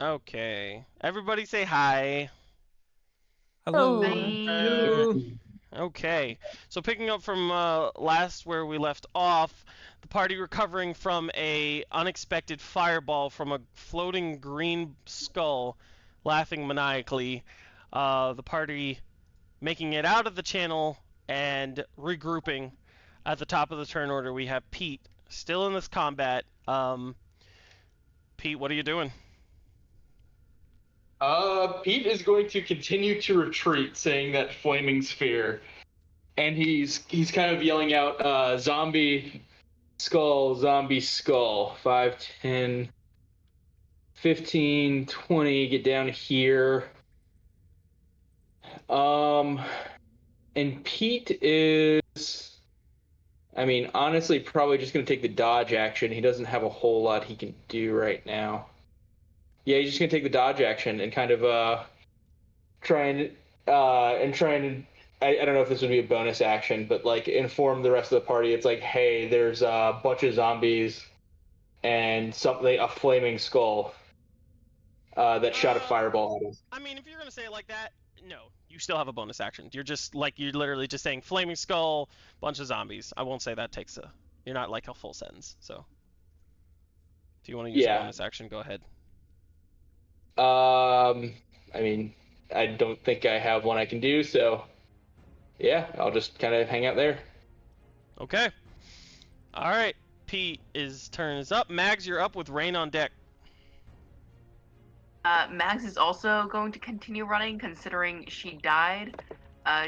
Okay. Everybody say hi. Hello. Bye. Okay. So picking up from last where we left off, the party recovering from a unexpected fireball from a floating green skull, laughing maniacally. The party making it out of the channel and regrouping. At the top of the turn order, we have Pete still in this combat. Pete, what are you doing? Pete is going to continue to retreat, saying that flaming sphere, and he's kind of yelling out, "Zombie skull, zombie skull, 5, 10, 15, 20, get down here." And Pete is, I mean, honestly, probably just going to take the dodge action. He doesn't have a whole lot he can do right now. Yeah, he's just going to take the dodge action and kind of trying to I don't know if this would be a bonus action, but like inform the rest of the party. It's like, hey, there's a bunch of zombies and a flaming skull that shot a fireball at us. I mean, if you're gonna say it like that, no, you still have a bonus action. You're literally just saying flaming skull, bunch of zombies. I won't say that takes a. You're not like a full sentence. So, if you want to use a bonus action, go ahead. I mean, I don't think I have one I can do, so yeah, I'll just kind of hang out there. Okay. All right. Pete's turn is up. Mags, you're up with Rain on deck. Max is also going to continue running, considering she died.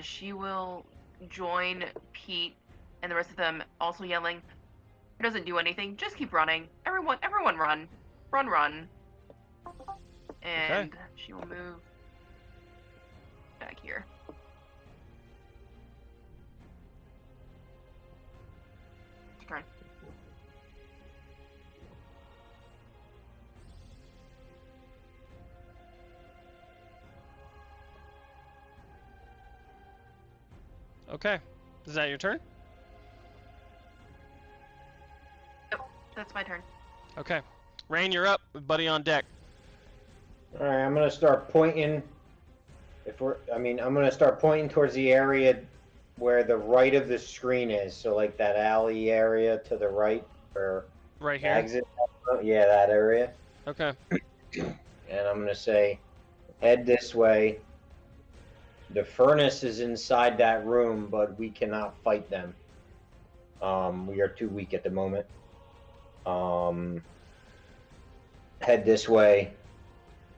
She will join Pete and the rest of them, also yelling, "It doesn't do anything. Just keep running. Everyone, run, run." And Okay. she will move back here. Turn. Okay. Is that your turn? Yep, that's my turn. Okay. Rain, you're up with Buddy on deck. All right, I'm gonna start pointing. I'm gonna start pointing towards the area where the right of the screen is. So like that alley area to the right, or Right here. exit. Yeah, that area. Okay. And I'm gonna say, head this way. The furnace is inside that room, but we cannot fight them. We are too weak at the moment. Head this way.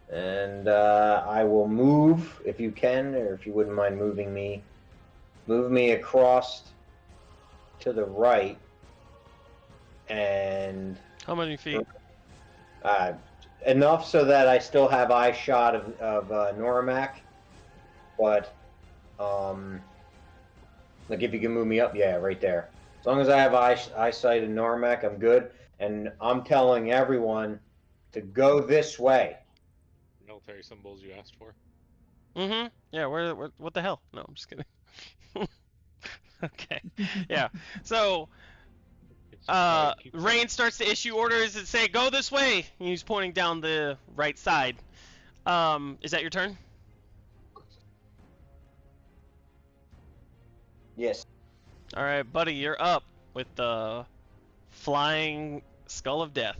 And I will move, if you can, or if you wouldn't mind moving me. Move me across to the right. And How many feet? enough so that I still have eye shot of Normac. But, like if you can move me up, yeah, right there. As long as I have eyesight of Normac, I'm good. And I'm telling everyone to go this way. Military symbols you asked for. Mm-hmm. Yeah, where what the hell? No, I'm just kidding. Okay. Yeah. So, Rain starts to issue orders that say, go this way! And he's pointing down the right side. Is that your turn? Yes. Alright, Buddy, you're up with the flying skull of death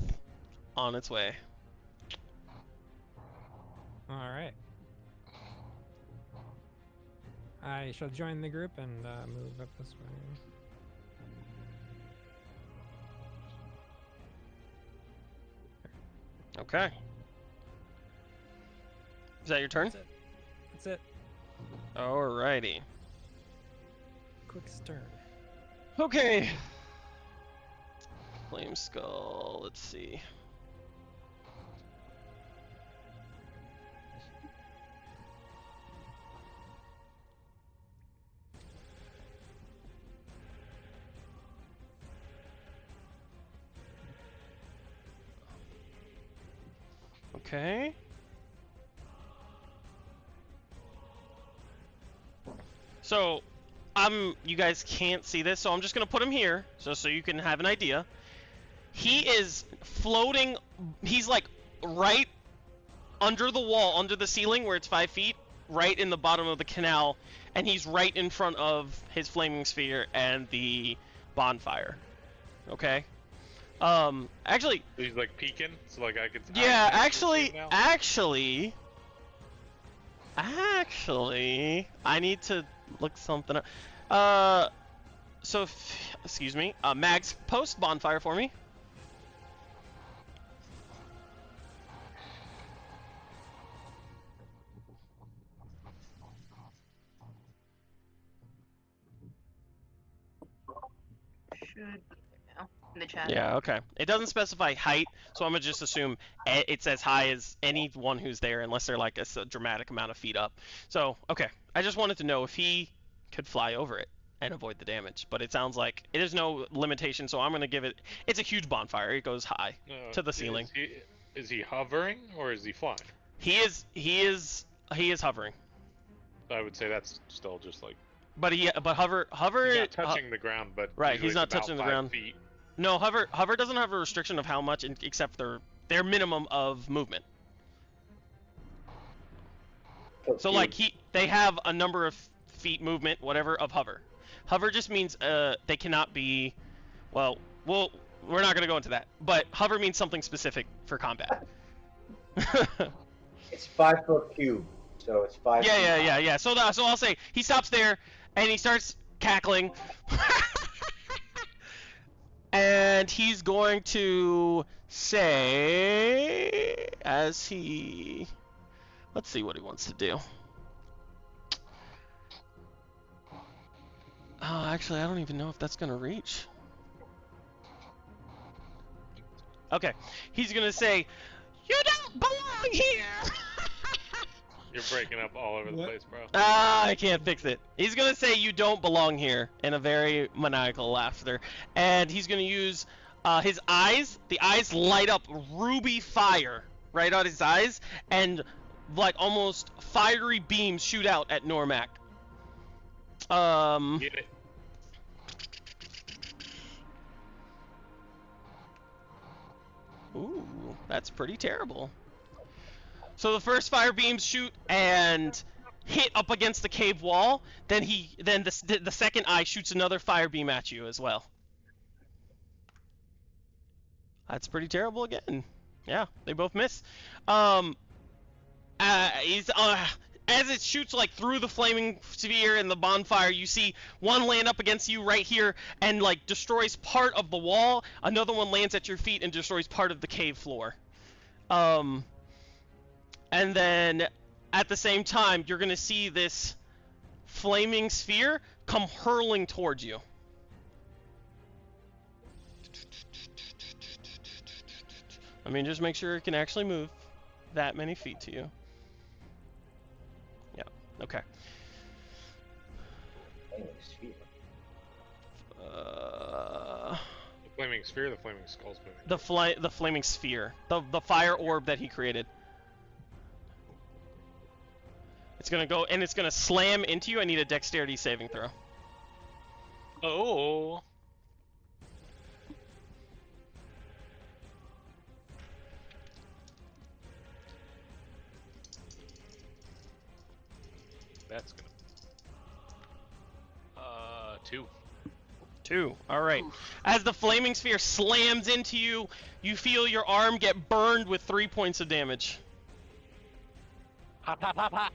on its way. Alright. I shall join the group and move up this way. Okay. Is that your turn? That's it. Alrighty. Quick stern. Okay. Flame skull, let's see. Okay. So, you guys can't see this, so I'm just gonna put him here, so you can have an idea. He is floating. He's like right under the wall, under the ceiling where it's 5 feet, right in the bottom of the canal, and he's right in front of his flaming sphere and the bonfire. Okay? Actually, He's like peeking, so like I could. yeah, I can see him now. actually, I need to look something up. Excuse me, Mags, post bonfire for me. Should be now in the chat. Yeah, okay. It doesn't specify height, so I'm gonna just assume it's as high as anyone who's there, unless they're like a dramatic amount of feet up. So, okay. I just wanted to know if he could fly over it and avoid the damage, but it sounds like it is no limitation, so I'm gonna give it. It's a huge bonfire. It goes high to the ceiling. Is he hovering or is he flying? He is hovering. I would say that's still just like. But hover. He's not touching the ground, but right, usually he's not it's about touching the 5 ground. feet. No, hover doesn't have a restriction of how much, except their minimum of movement. So like they have a number of feet movement, whatever, of hover. Hover just means they cannot be, well, we're not gonna go into that. But hover means something specific for combat. It's 5 foot cube, so it's 5. Yeah. So I'll say he stops there and he starts cackling. And he's going to say, let's see what he wants to do. Oh, actually, I don't even know if that's going to reach. Okay, he's going to say, "You don't belong here!" You're breaking up all over the place, bro. I can't fix it. He's going to say, "You don't belong here," in a very maniacal laughter. And he's going to use his eyes. The eyes light up ruby fire right out his eyes, and like almost fiery beams shoot out at Normac. Get it. Ooh, that's pretty terrible. So the first fire beams shoot and hit up against the cave wall. Then the second eye shoots another fire beam at you as well. That's pretty terrible again. Yeah, they both miss. As it shoots like through the flaming sphere and the bonfire, you see one land up against you right here and like destroys part of the wall. Another one lands at your feet and destroys part of the cave floor. And then at the same time, you're gonna see this flaming sphere come hurling towards you. I mean, just make sure it can actually move that many feet to you. Yeah, okay. The flaming sphere, the flaming skull's moving. The flaming sphere, the fire orb that he created. It's gonna go and it's gonna slam into you. I need a dexterity saving throw. Oh. That's gonna. 2. 2. All right. As the flaming sphere slams into you, you feel your arm get burned with 3 points of damage. Pop, pop, pop, pop.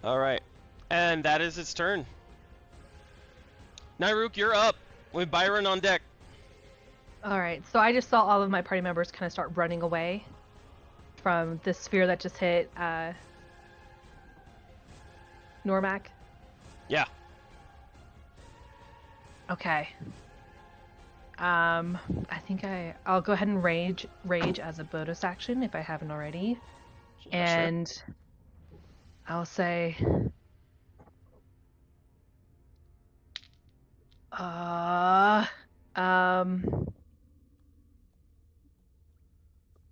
All right. And that is its turn. Nyruk, you're up with Byron on deck. Alright, so I just saw all of my party members kind of start running away from the sphere that just hit Normac. Yeah. Okay. I think I'll go ahead and rage as a bonus action if I haven't already. And sure. I'll say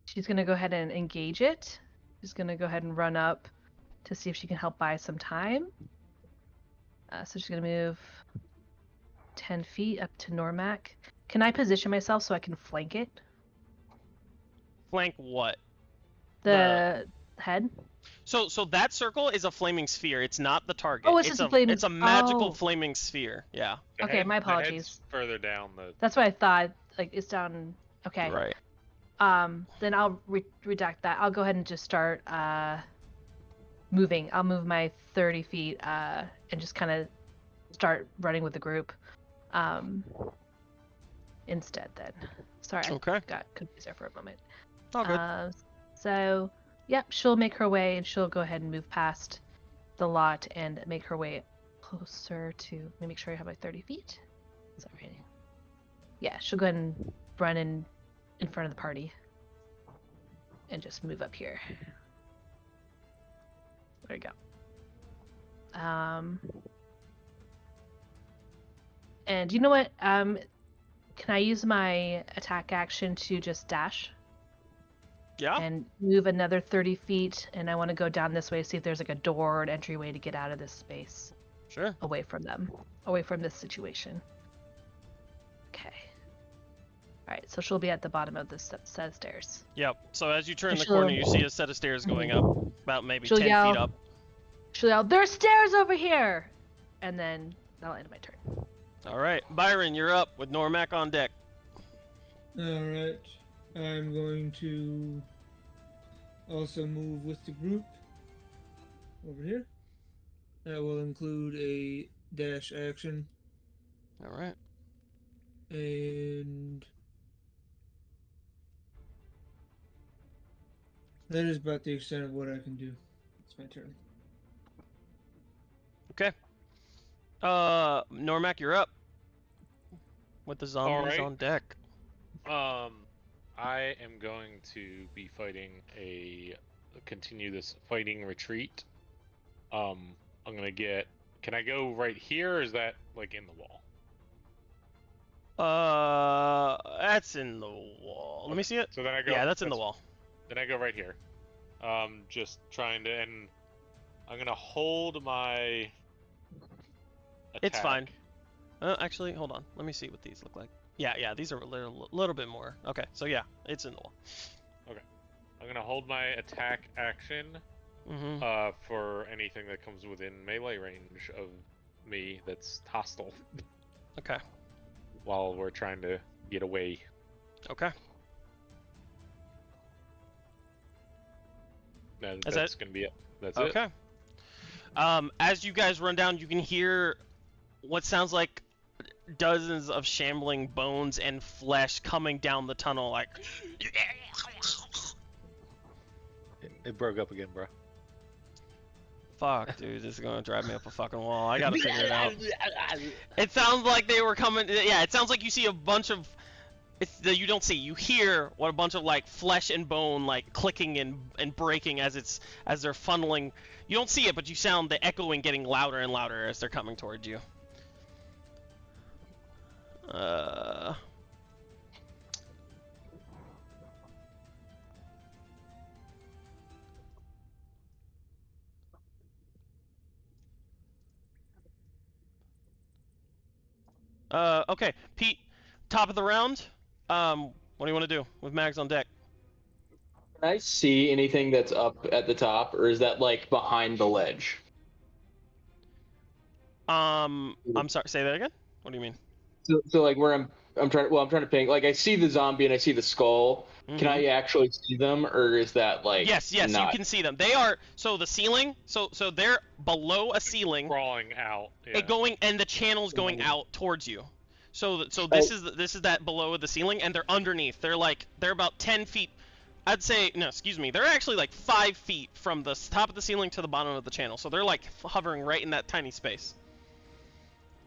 she's gonna go ahead and engage it. She's gonna go ahead and run up to see if she can help buy some time. So she's gonna move 10 feet up to Normac. Can I position myself so I can flank it? Flank what? The head? So that circle is a flaming sphere. It's not the target. Oh, it's just a flaming. It's a magical Oh. flaming sphere. Yeah. Okay, my The head's apologies. further down the. That's what I thought. Like it's down. Okay. Right. Then I'll redact that. I'll go ahead and just start moving. I'll move my 30 feet and just kind of start running with the group. Instead, then. Sorry, Okay. I got confused there for a moment. All good. So, yep, she'll make her way and she'll go ahead and move past the lot and make her way closer to. Let me make sure I have my 30 feet. Sorry. Yeah, she'll go ahead and run in front of the party and just move up here. There you go. And you know what? Can I use my attack action to just dash? Yeah. And move another 30 feet, and I want to go down this way, see if there's like a door or an entryway to get out of this space. Sure. Away from them. Away from this situation. Okay. Alright, so she'll be at the bottom of this set of stairs. Yep. So as you turn And the she'll- corner, you see a set of stairs going up, about maybe She'll 10 yell- feet up. She'll yell, "There's stairs over here!" And then that'll end my turn. All right, Byron, you're up with Normac on deck. Alright. I'm going to also move with the group over here. That will include a dash action, All right. and that is about the extent of what I can do. It's my turn. Okay. Normac, you're up with the zombies right. on deck. I am going to be continue this fighting retreat. I'm gonna get. Can I go right here, or is that like in the wall? That's in the wall. Let me see it. So then I go. Yeah, that's in the wall. Then I go right here. Just trying to, and I'm gonna hold my. It's fine. attack. Actually, hold on. Let me see what these look like. Yeah, these are a little bit more. Okay, so yeah, it's in the wall. I'm gonna hold my attack action. Mm-hmm. For anything that comes within melee range of me that's hostile. Okay. While we're trying to get away. Okay. And Is that's that- gonna be it. That's it. Okay. As you guys run down, you can hear what sounds like dozens of shambling bones and flesh coming down the tunnel, like. It broke up again, bro. Fuck, dude, this is gonna drive me up a fucking wall. I gotta figure it out. It sounds like they were coming. Yeah, it sounds like you see a bunch of. You don't see. You hear what a bunch of like flesh and bone like clicking and breaking as they're funneling. You don't see it, but you sound the echoing getting louder and louder as they're coming towards you. Okay, Pete, top of the round. What do you want to do with Mags on deck? Can I see anything that's up at the top, or is that like behind the ledge? I'm sorry. Say that again. What do you mean? So like where I'm trying to ping. Like I see the zombie and I see the skull. Mm-hmm. Can I actually see them, or is that like? Yes, not? you can see them. They are the ceiling. So they're below a ceiling. Crawling out. Yeah. And the channel's going out towards you. So this is that below the ceiling, and they're underneath. They're about 10 feet. I'd say no. Excuse me. They're actually like 5 feet from the top of the ceiling to the bottom of the channel. So they're like hovering right in that tiny space.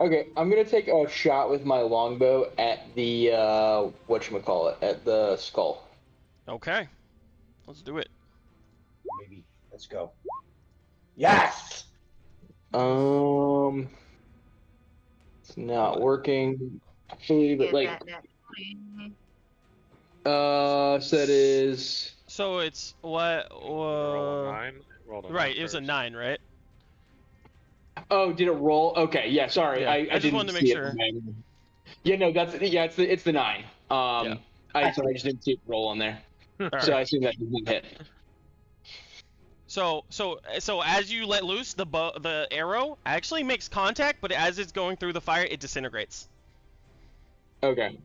Okay, I'm gonna take a shot with my longbow at the whatchamacallit, at the skull. Okay, let's do it. Maybe. Let's go. Yes! It's not working. Actually, but Get like, that nat 20. so that is. So it's what? Roll a 9. Rolled a Right, 9 it was a first. 9, right? Oh, did it roll? Okay, yeah. Sorry, Yeah, I just didn't wanted to make see sure. it. Yeah, no, it's the 9. Yeah. I just didn't see it roll on there, so I assume that didn't hit. So as you let loose, the arrow actually makes contact, but as it's going through the fire, it disintegrates. Okay.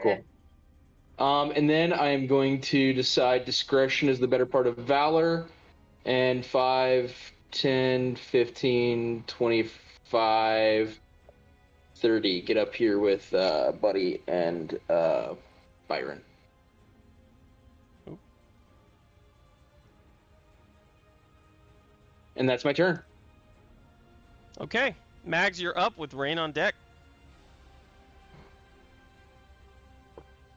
Cool. And then I am going to decide discretion is the better part of valor, and 5, 10, 15, 25, 30. Get up here with Buddy and Byron. Oop. And that's my turn. Okay, Mags, you're up with Rain on deck.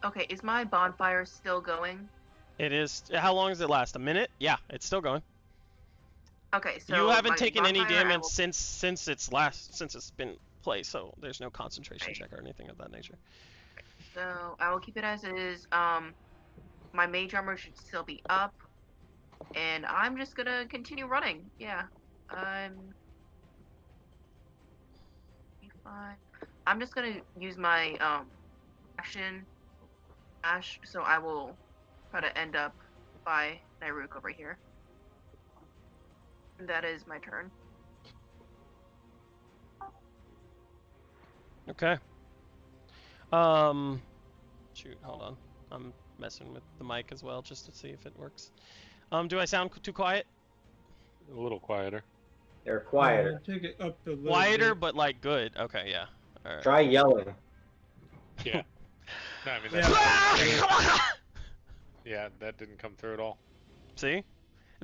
Okay, is my bonfire still going? It is. How long does it last? A minute? Yeah, it's still going. Okay, so You haven't my taken any bonfire, I damage will- since it's been placed, so there's no concentration check or anything of that nature. So I will keep it as is. My mage armor should still be up, and I'm just gonna continue running. Yeah, I'm just gonna use my action dash, so I will try to end up by Nairook over here. And that is my turn. Okay. Shoot, hold on. I'm messing with the mic as well just to see if it works. Do I sound too quiet? A little quieter. They're quieter. Take it up a little Quieter, bit. but like good. Okay, yeah. All right. Try yelling. Yeah. No, I mean, yeah, that didn't come through at all. See? It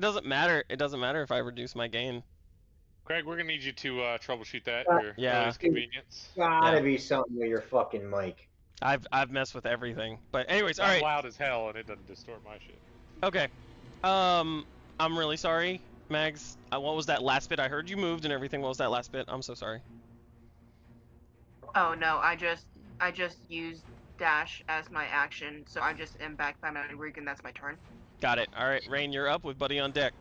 doesn't matter. It doesn't matter if I reduce my gain. Craig, we're gonna need you to troubleshoot that Uh, for your Yeah. earliest convenience. Gotta Yeah. be something with your fucking mic. I've messed with everything. But anyways, all I'm right. loud as hell, and it doesn't distort my shit. Okay. I'm really sorry, Mags. What was that last bit? I heard you moved and everything. What was that last bit? I'm so sorry. Oh no, I just used dash as my action, so I just am back by my Nairook, and that's my turn. Got it. All right, Rain, you're up with Buddy on deck.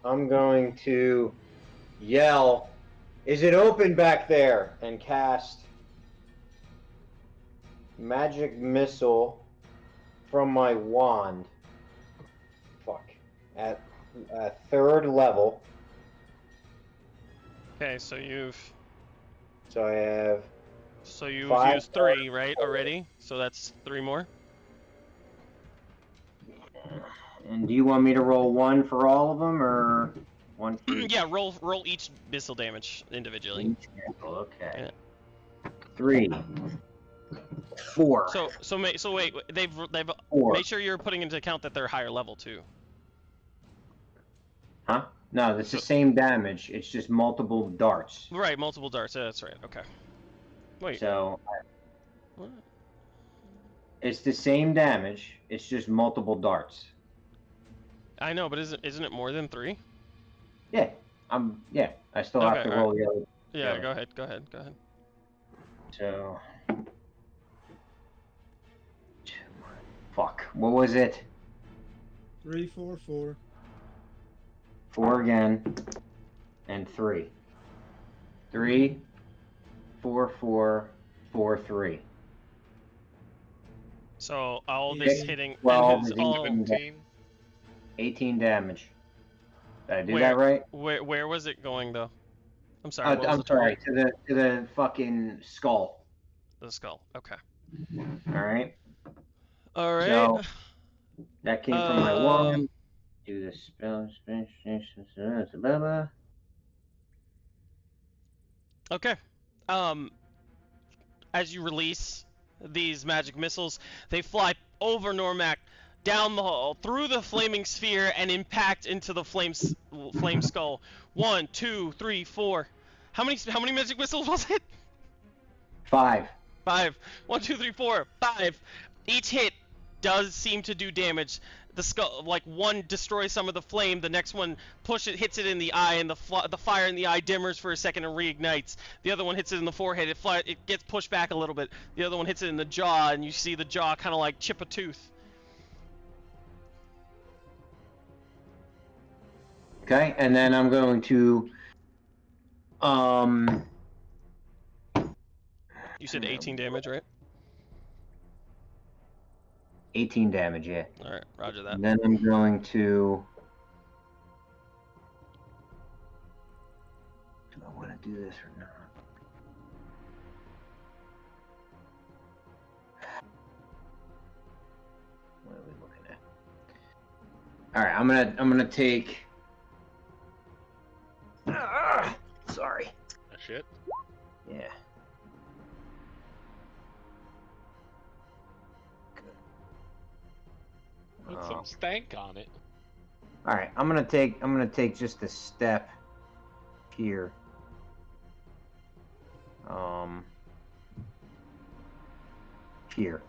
I'm going to yell, "Is it open back there?" and cast magic missile from my wand. Fuck. At 3rd level. Okay, so you've So I have used 3, right, already? So that's 3 more. And do you want me to roll 1 for all of them, or 1 for each? Yeah, roll each missile damage individually. Each missile, okay. 3, 4. So wait, they've 4. make sure you're putting into account that they're higher level too. Huh? No, it's the same damage. It's just multiple darts. Right, multiple darts. Yeah, that's right. Okay. Wait. So What? it's the same damage. It's just multiple darts. I know, but isn't it more than 3? Yeah. I still have Okay, to roll the other. Yeah, Yeah. go ahead. So fuck. What was it? 3, 4, 4. 4 again. And 3. 3, 4, 4, 4, 3. So all this Yeah. hitting Well, and his the all 17. 18 damage. Did I do Where- that right? where was it going though? I'm sorry. What was I'm the sorry. target? To the fucking skull. The skull. Okay. All right. All right. So that came from my wand. Uh, Do the spell. Blah, blah. Okay. As you release these magic missiles, they fly over Normac, down the hall, through the flaming sphere, and impact into the flame skull. 1, 2, 3, 4. How many magic missiles was it? 5. 5. 1, 2, 3, 4, 5. Each hit does seem to do damage. The skull, like one destroys some of the flame, the next one hits it in the eye, and the fire in the eye dimmers for a second and reignites. The other one hits it in the forehead, it gets pushed back a little bit. The other one hits it in the jaw, and you see the jaw kind of like chip a tooth. Okay, and then I'm going to You said 18 damage, right? 18 damage, yeah. Alright, roger that. And then I'm going to... Do I want to do this or not? What are we looking at? Alright, I'm gonna take... Sorry. Oh, shit. Yeah. Put some stank on it. All right, I'm gonna take just a step here. Here.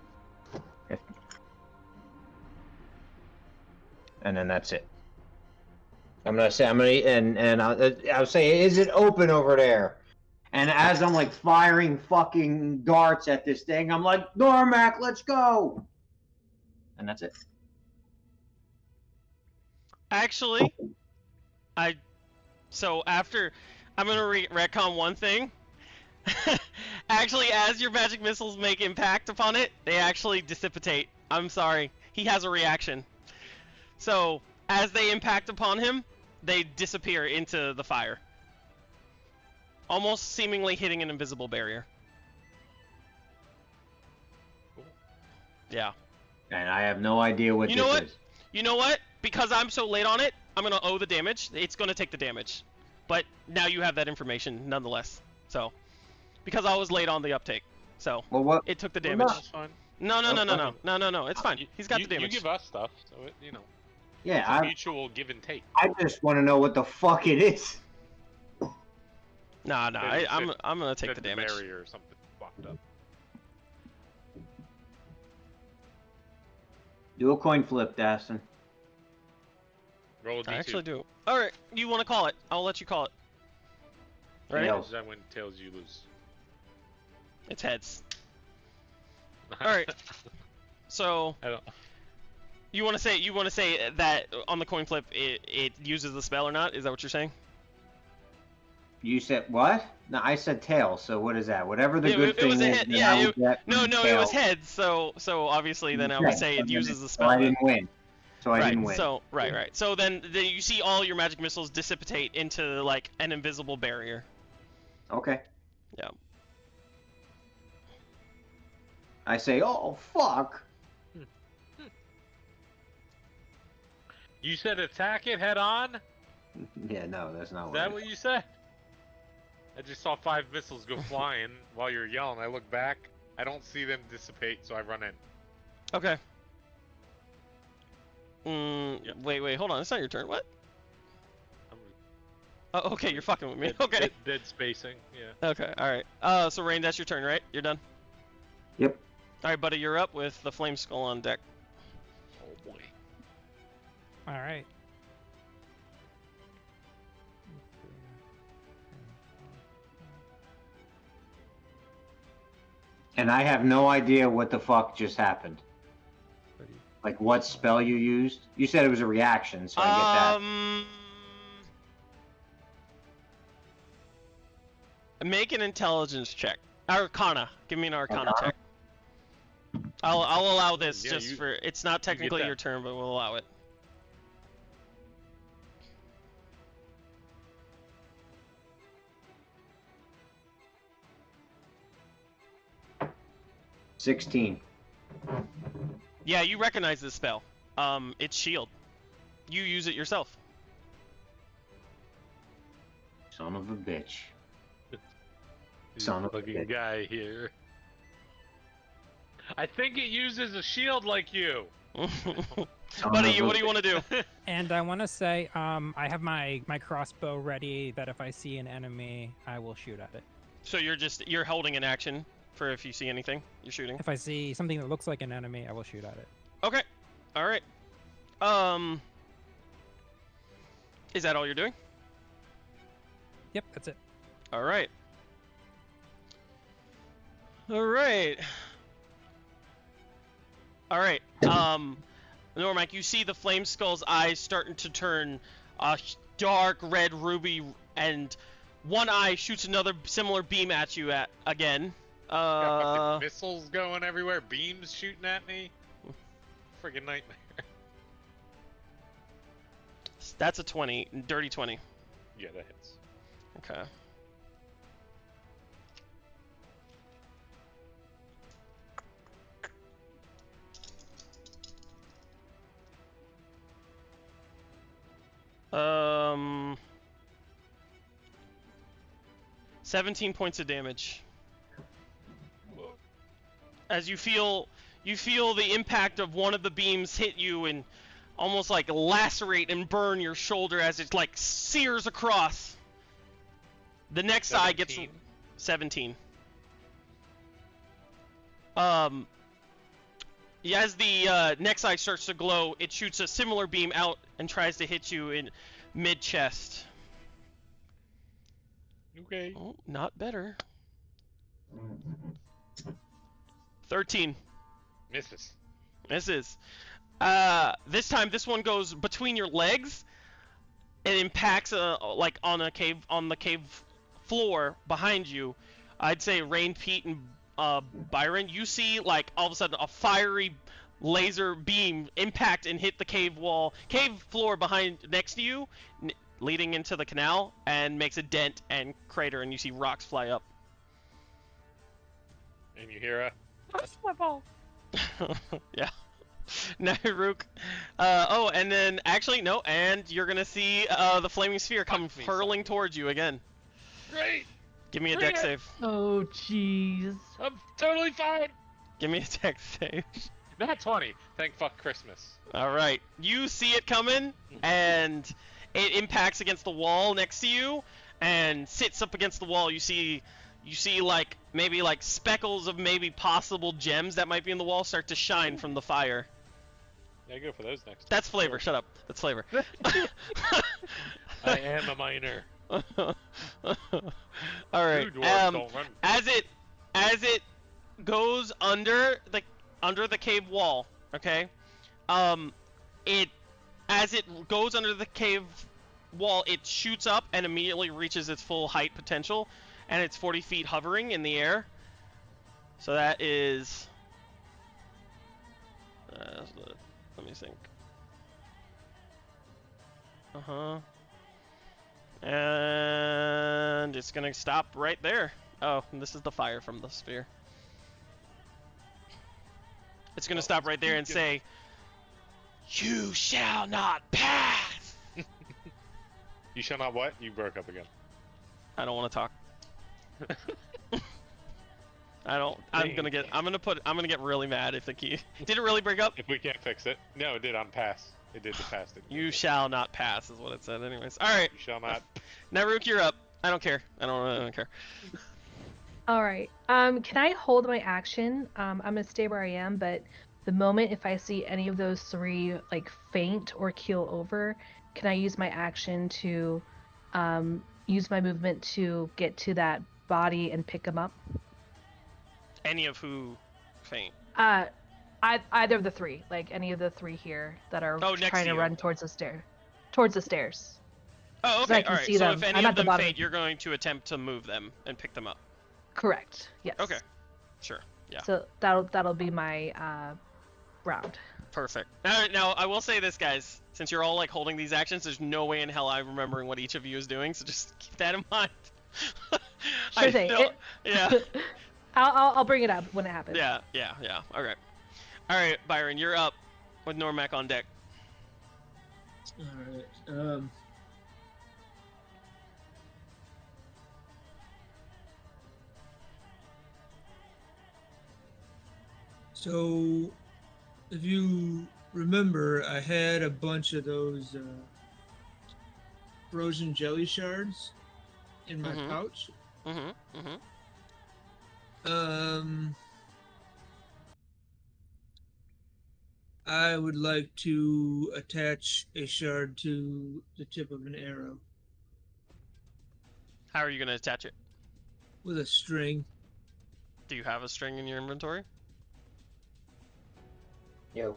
And then that's it. I'm gonna I'll say, is it open over there? And as I'm like firing fucking darts at this thing, I'm like, Normac, let's go. And that's it. Actually, so after, I'm gonna retcon one thing. Actually, as your magic missiles make impact upon it, they actually dissipate. I'm sorry. He has a reaction. So, as they impact upon him, they disappear into the fire. Almost seemingly hitting an invisible barrier. Cool. Yeah. And I have no idea what You know this what? is. You know what? Because I'm so late on it, I'm gonna owe the damage. It's gonna take the damage. But now you have that information nonetheless. So, because I was late on the uptake. So, Well, what? it took the well, damage. That's fine. No. It's fine. He's got you, the damage. You give us stuff, so it, you know. Yeah, It's a I mutual give and take. just want to know what the fuck it is. Nah, Maybe I'm gonna take the damage. Barrier or something fucked up. Do a coin flip, Dastin. Roll a D2. I actually do. Alright, you wanna call it. I'll let you call it. Ready? Tails. That when tails you lose. It's heads. Alright. So, I don't. you wanna say that on the coin flip it uses the spell or not? Is that what you're saying? You said what? No, I said tails. So what is that? Whatever the Yeah, good it thing was a is. hit. then Yeah, I would get No, from it was tails. heads. So obviously then I would Heads, say so it then uses the so spell. I then. didn't win. So I Right. didn't win. So right. So then you see all your magic missiles dissipate into like an invisible barrier. Okay. Yeah. I say, oh fuck. You said attack it head on? Yeah, no, that's not Is what. that it what is. you said? I just saw 5 missiles go flying while you're yelling. I look back. I don't see them dissipate, so I run in. Okay. Wait, hold on. It's not your turn. What? I'm Oh, okay, you're fucking with me. dead, Okay. dead spacing. Yeah. Okay, alright. So Rain, that's your turn, right? You're done? Yep. Alright, buddy, you're up with the Flame Skull on deck. Oh boy. All right. And I have no idea what the fuck just happened. Like what spell you used? You said it was a reaction, so I Make an intelligence check. Arcana. Give me an Arcana check. I'll allow this Yeah, just you- for. It's not technically that. your turn, but we'll allow it. get that. 16. Yeah, you recognize this spell. It's shield. You use it yourself. Son of a bitch. This Son of a fucking bitch. guy here. I think it uses a shield like you. Son Buddy, of a what do you want to do? And I want to say, I have my crossbow ready. That if I see an enemy, I will shoot at it. So you're holding an action for if you see anything, you're shooting. If I see something that looks like an enemy, I will shoot at it. Okay. All right. Is that all you're doing? Yep, that's it. All right. All right. All right. Normac, you see the Flame Skull's eyes starting to turn dark red ruby, and one eye shoots another similar beam at you again. Got Uh, fucking missiles going everywhere, beams shooting at me. Friggin' nightmare. that's a 20, dirty 20. Yeah, that hits. Okay. Um, 17 points of damage. As you feel the impact of one of the beams hit you and almost like lacerate and burn your shoulder as it like sears across. The next eye gets 17. As the next eye starts to glow, it shoots a similar beam out and tries to hit you in mid-chest. Okay. Oh, not better. 13. Misses. Misses. This time, this one goes between your legs and impacts like on the cave floor behind you. I'd say Rain, Pete, and Byron. You see like all of a sudden a fiery laser beam impact and hit the cave floor behind next to you, leading into the canal, and makes a dent and crater, and you see rocks fly up. And you hear a... That's my ball. Yeah. Nairuk. And then actually no, and you're gonna see the flaming sphere come hurling towards you again. Great! Give me a dex save. Oh, jeez. I'm totally fine! Give me a dex save. Not 20. Thank fuck Christmas. Alright. You see it coming, and it impacts against the wall next to you, and sits up against the wall. You see like maybe like speckles of maybe possible gems that might be in the wall start to shine from the fire. Yeah, go for those next. That's flavor. Shut up. That's flavor. I am a miner. All right. Don't run. As it goes under the cave wall, okay? As it goes under the cave wall, it shoots up and immediately reaches its full height potential, and it's 40 feet hovering in the air. So that is. Let me think. And it's gonna stop right there. Oh, and this is the fire from the sphere. It's gonna stop right there and say, "You shall not pass." You shall not what? You broke up again. I don't want to talk. I don't. I'm gonna get really mad if the key. Did it really break up? If we can't fix it. No, it did on pass. It did the pass. You shall not pass is what it said. Anyways, all right. You shall not. Nairuk, you're up. I don't care. I don't care. All right. Can I hold my action? I'm gonna stay where I am, but the moment if I see any of those three like faint or keel over, can I use my action to use my movement to get to that body and pick them up? Any of who faint? Either of the three, like any of the three here that are trying to run towards the stairs. Oh, okay. I can All right. see So them. if any I'm of at the them bottom. faint, you're going to attempt to move them and pick them up. Correct. Yes. Okay. Sure. Yeah. So that'll be my round. Perfect. All right. Now I will say this, guys. Since you're all like holding these actions, there's no way in hell I'm remembering what each of you is doing. So just keep that in mind. Sure thing. Yeah. I'll bring it up when it happens. Yeah. Okay. All right, Byron, you're up with Normac on deck. All right. So, if you remember, I had a bunch of those frozen jelly shards in my pouch. I would like to attach a shard to the tip of an arrow. How are you going to attach it? With a string. Do you have a string in your inventory? Yo.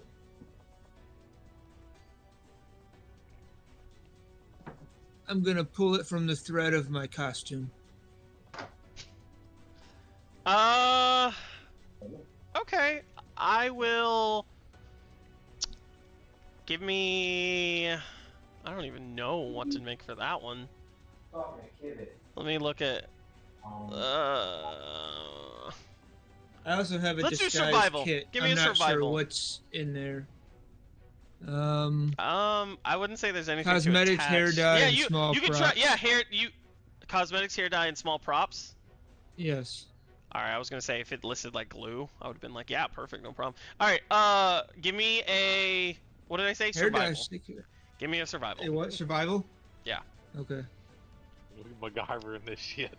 I'm gonna pull it from the thread of my costume. Okay. I will. Give me. I don't even know what to make for that one. Let me look at. I also have a Let's do disguise survival. kit. Give me I'm a not sure survival. what's in there. I wouldn't say there's anything Cosmetics, to attach. hair dye, Yeah, and small you can props. try. Yeah, cosmetics, hair dye, and small props. Yes. All right, I was gonna say if it listed like glue, I would have been like, yeah, perfect, no problem. All right, give me a. What did I say? Hair dye. Survival. Give me a survival. A what? Survival? Yeah. Okay. MacGyver in this shit.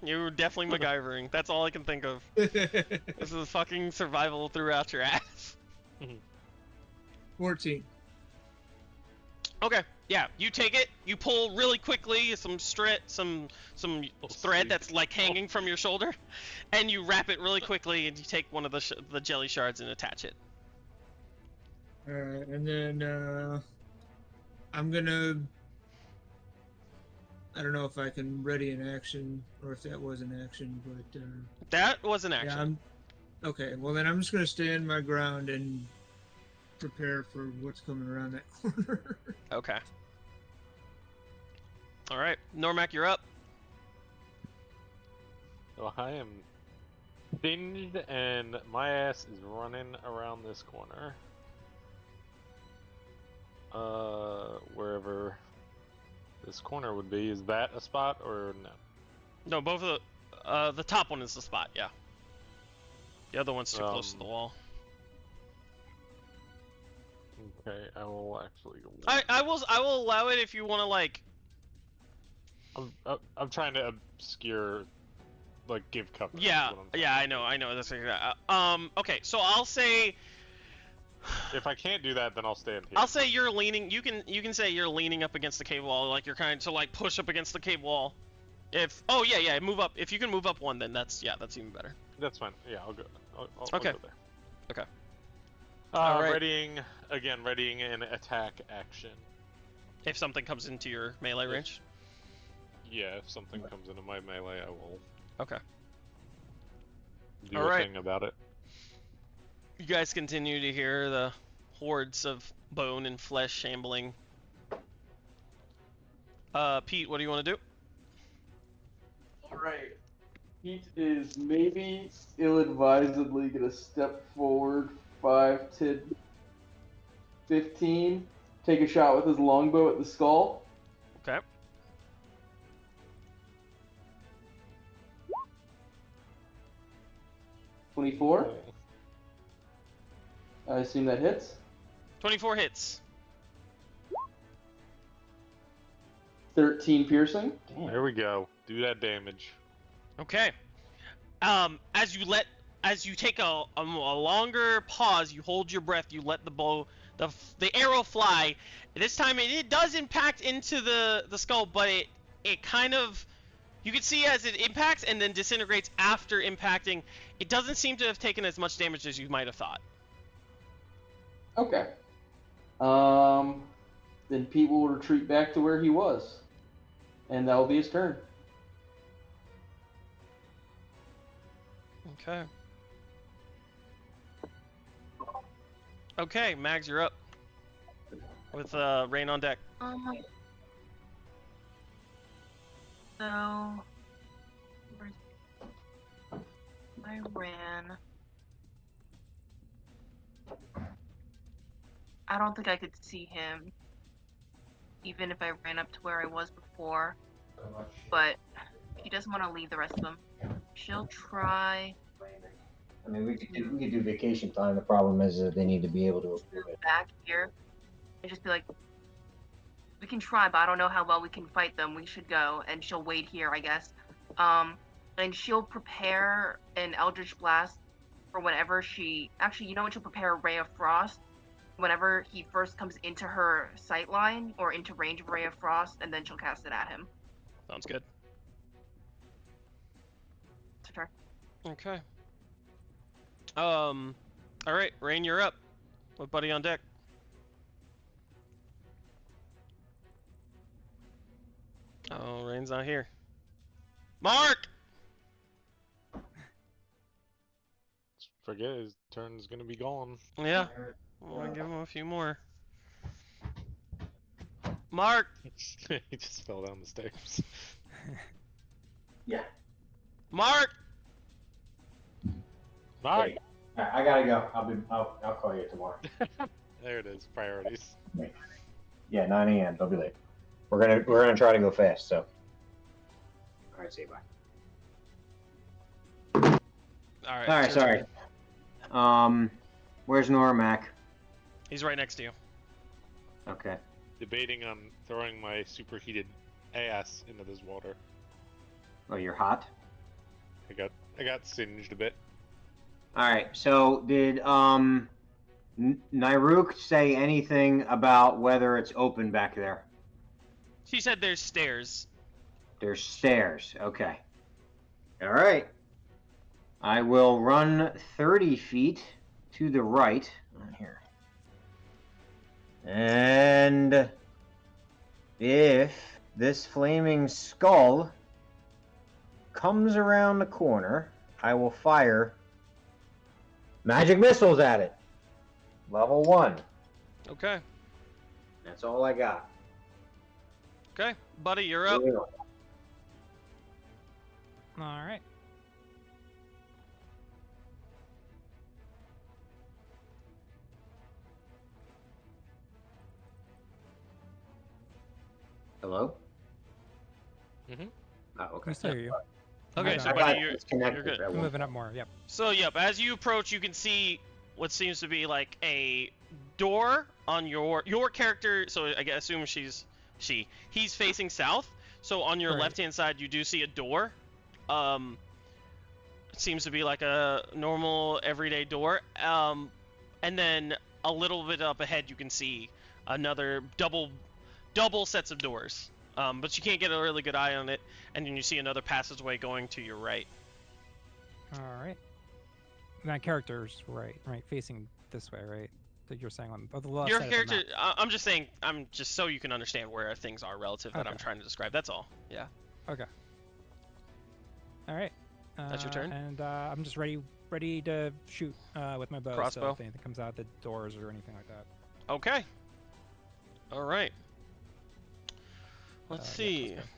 You were definitely MacGyvering. That's all I can think of. This is fucking survival throughout your ass. 14. Okay, yeah, you take it, you pull really quickly some thread that's like hanging from your shoulder, and you wrap it really quickly, and you take one of the jelly shards and attach it. Alright, and then I'm gonna. I don't know if I can ready an action or if that was an action, but that was an action. Yeah, okay. Well, then I'm just gonna stand my ground and prepare for what's coming around that corner. Okay. All right, Normac, you're up. So I am singed and my ass is running around this corner. Wherever this corner would be. Is that a spot or no? No, both of the top one is the spot, yeah. The other one's too close to the wall. Okay, I will actually go. I will allow it if you want to like. I'm trying to obscure, like give cover. Yeah, I know. That's okay. So I'll say. If I can't do that, then I'll stand here. I'll say you're leaning. You can say you're leaning up against the cave wall, like you're kind to like push up against the cave wall. Move up. If you can move up one, then that's even better. That's fine. Yeah, I'll go. I'll okay. go there. Okay. All right. Readying an attack action. If something comes into your melee range. Yeah, if something comes into my melee, I will. Okay. Do a thing about it. You guys continue to hear the hordes of bone and flesh shambling. Pete, what do you want to do? Alright. Pete is maybe ill-advisedly gonna step forward 5, 10, 15, take a shot with his longbow at the skull. Okay. $24. I assume that hits. 24 hits. 13 piercing. Damn. There we go. Do that damage. Okay. As you take a longer pause, you hold your breath, you let the arrow fly. This time it does impact into the skull, but it kind of, you can see as it impacts and then disintegrates after impacting. It doesn't seem to have taken as much damage as you might have thought. Okay. Then Pete will retreat back to where he was. And that will be his turn. Okay. Okay, Mags, you're up. With Rain on deck. So I ran. I don't think I could see him, even if I ran up to where I was before. But he doesn't want to leave the rest of them. She'll try. I mean, we could do vacation time. The problem is that they need to be able to afford it. Back here and just be like, we can try, but I don't know how well we can fight them. We should go, and she'll wait here, I guess. And she'll prepare an Eldritch Blast for whenever she. Actually, you know what? She'll prepare a Ray of Frost whenever he first comes into her sight line or into range of Ray of Frost, and then she'll cast it at him. Sounds good. It's her turn. Okay. All right, Rain, you're up. With Buddy on deck. Oh, Rain's not here. Mark! Forget his turn's gonna be gone. Yeah. I'm gonna give him a few more. Mark! He just fell down the stairs. Yeah. Mark! Mark! Okay. All right, I gotta go. I'll call you tomorrow. There it is. Priorities. Yeah, 9 a.m. Don't be late. We're gonna try to go fast. So. All right. See you. Bye. Alright. All right. Sorry. Where's Normac? He's right next to you. Okay. Debating on throwing my superheated ass into this water. Oh, you're hot. I got singed a bit. All right. So did Nyruk say anything about whether it's open back there? She said there's stairs. There's stairs. Okay. All right. I will run 30 feet to the right. Here. And if this flaming skull comes around the corner, I will fire magic missiles at it. Level 1. Okay. That's all I got. Okay. Buddy, you're up. All right. Hello? Mm-hmm. Oh, okay. I still hear you. Okay, I so got buddy, you're connected. good. I'm moving up more. Yep. So, yep, as you approach, you can see what seems to be like a door on your character. So I assume he's facing south. So on your Right. left-hand side, you do see a door. It seems to be like a normal everyday door. And then a little bit up ahead, you can see another double sets of doors. But you can't get a really good eye on it. And then you see another passageway going to your right. All right. My character's right, facing this way, right? That you're saying on the left Your side of the character, map. I'm just saying, I'm just so you can understand where things are relative that I'm Okay. trying to describe. That's all. Yeah. Okay. All right. That's your turn? And I'm just ready to shoot with my bow. Crossbow. So if anything comes out the doors or anything like that. Okay. All right. Let's Yeah, see. crossbow.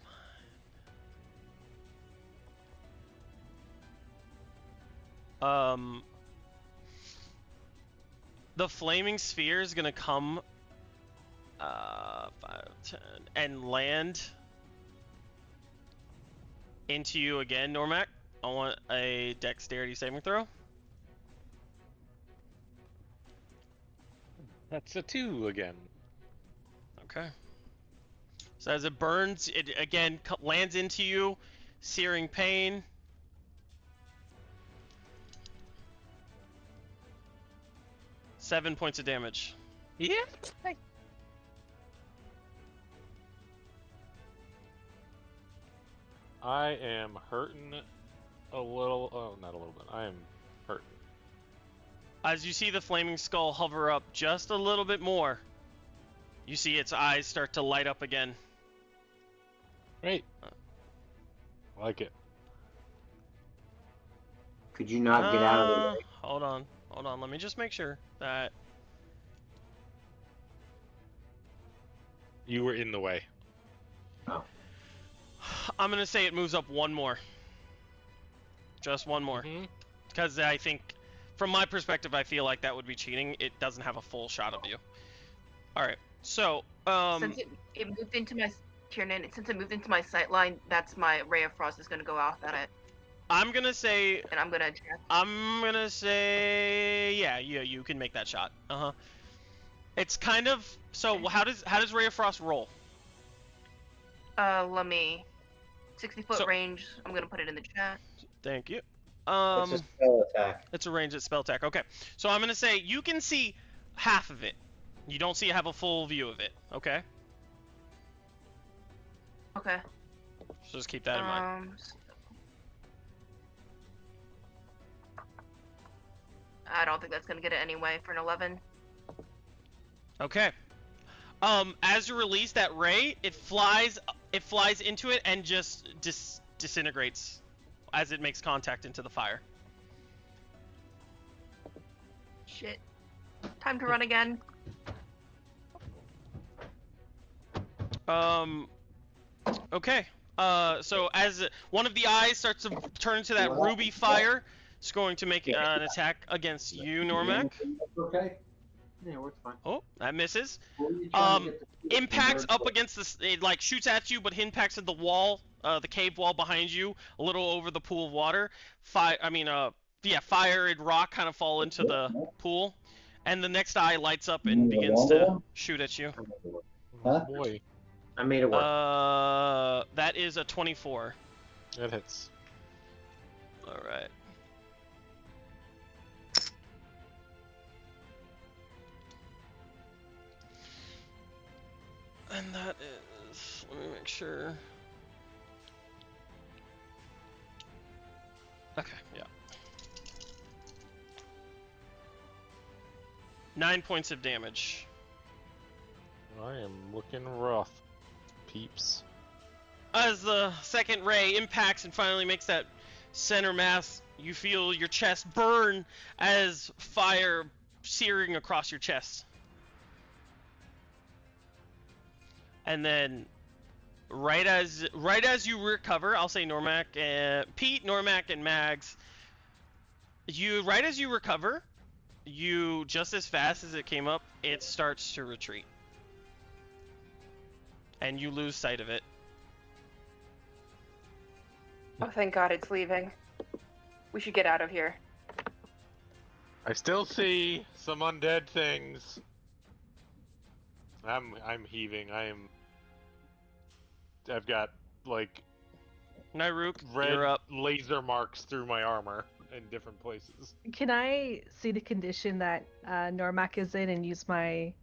The flaming sphere is gonna come 5, 10, and land into you again, Normac. I want a dexterity saving throw. That's a 2 again. Okay. So as it burns, it again lands into you, searing pain. Seven points of damage. Yeah. I am hurting a little. Oh, not a little bit. I am hurting. As you see the flaming skull hover up just a little bit more, you see its eyes start to light up again. Great. I like it. Could you not get out of the way? Hold on. Let me just make sure that... You were in the way. Oh. I'm going to say it moves up one more. Just one more. Mm-hmm. Because I think, from my perspective, I feel like that would be cheating. It doesn't have a full shot of you. Alright, so... Since it moved into my... Kiernan, since it moved into my sight line, that's my Ray of Frost is going to go off at it. I'm going to say... And I'm going to attack. I'm going to say... Yeah, you can make that shot. Uh-huh. It's kind of... So, how does Ray of Frost roll? Let me... 60-foot So- range. I'm going to put it in the chat. Thank you. It's a spell attack. It's a ranged spell attack. Okay. So I'm going to say you can see half of it. You don't have a full view of it. Okay? Okay. So just keep that in mind. I don't think that's going to get it anyway for an 11. Okay. As you release that ray, it flies into it and just disintegrates as it makes contact into the fire. Shit. Time to run again. Okay. So as one of the eyes starts to turn into that ruby fire, it's going to make an attack against you, Normac. Okay. Yeah, it's fine. Oh, that misses. Where are you trying to get the Impacts up against this. It like shoots at you, but impacts at the wall, the cave wall behind you, a little over the pool of water. Fire and rock kind of fall into the pool, and the next eye lights up and begins to shoot at you. Huh? Boy, I made it work. That is a 24. that hits. All right. And that is, let me make sure. Okay, yeah. 9 points of damage. I am looking rough, peeps. As the second ray impacts and finally makes that center mass, you feel your chest burn as fire searing across your chest. And then, right as you recover, I'll say Normac and Pete, Normac, and Mags. Right as you recover, you just as fast as it came up, it starts to retreat, and you lose sight of it. Oh, thank God it's leaving. We should get out of here. I still see some undead things. I'm heaving. I've got like Nyruk, red you're up. laser marks through my armor in different places. Can I see the condition that Normac is in and use my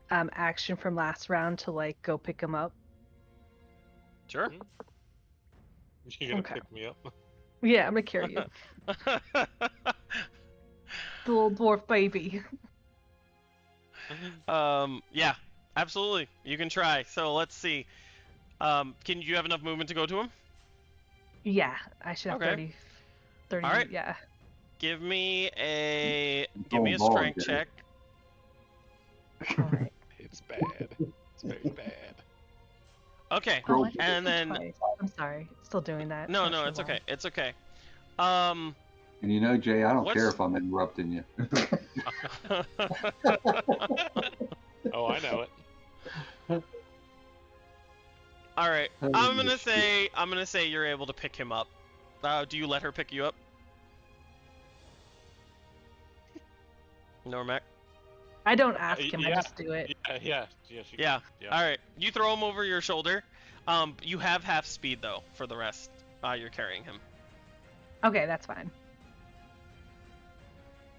action from last round to like go pick him up? Sure. You gonna Okay. pick me up? Yeah, I'm gonna carry you. The little dwarf baby. Yeah, absolutely. You can try. So let's see. Can you have enough movement to go to him? Yeah, I should have Okay. 30. All right. Yeah. Give me a Oh, strength ball, check. All right. It's bad. It's very bad. Okay. Oh, I think And I did then twice. I'm sorry. Still doing that. no, Not sure it's why. okay. It's okay. And you know, Jay, I don't What's- care if I'm interrupting you. Oh, I know it. All right. Oh, I'm gonna shit. say you're able to pick him up. Do you let her pick you up, Normac? I don't ask him. I yeah. just do it. Yeah. Yeah. All right. You throw him over your shoulder. You have half speed though for the rest. You're carrying him. Okay, that's fine.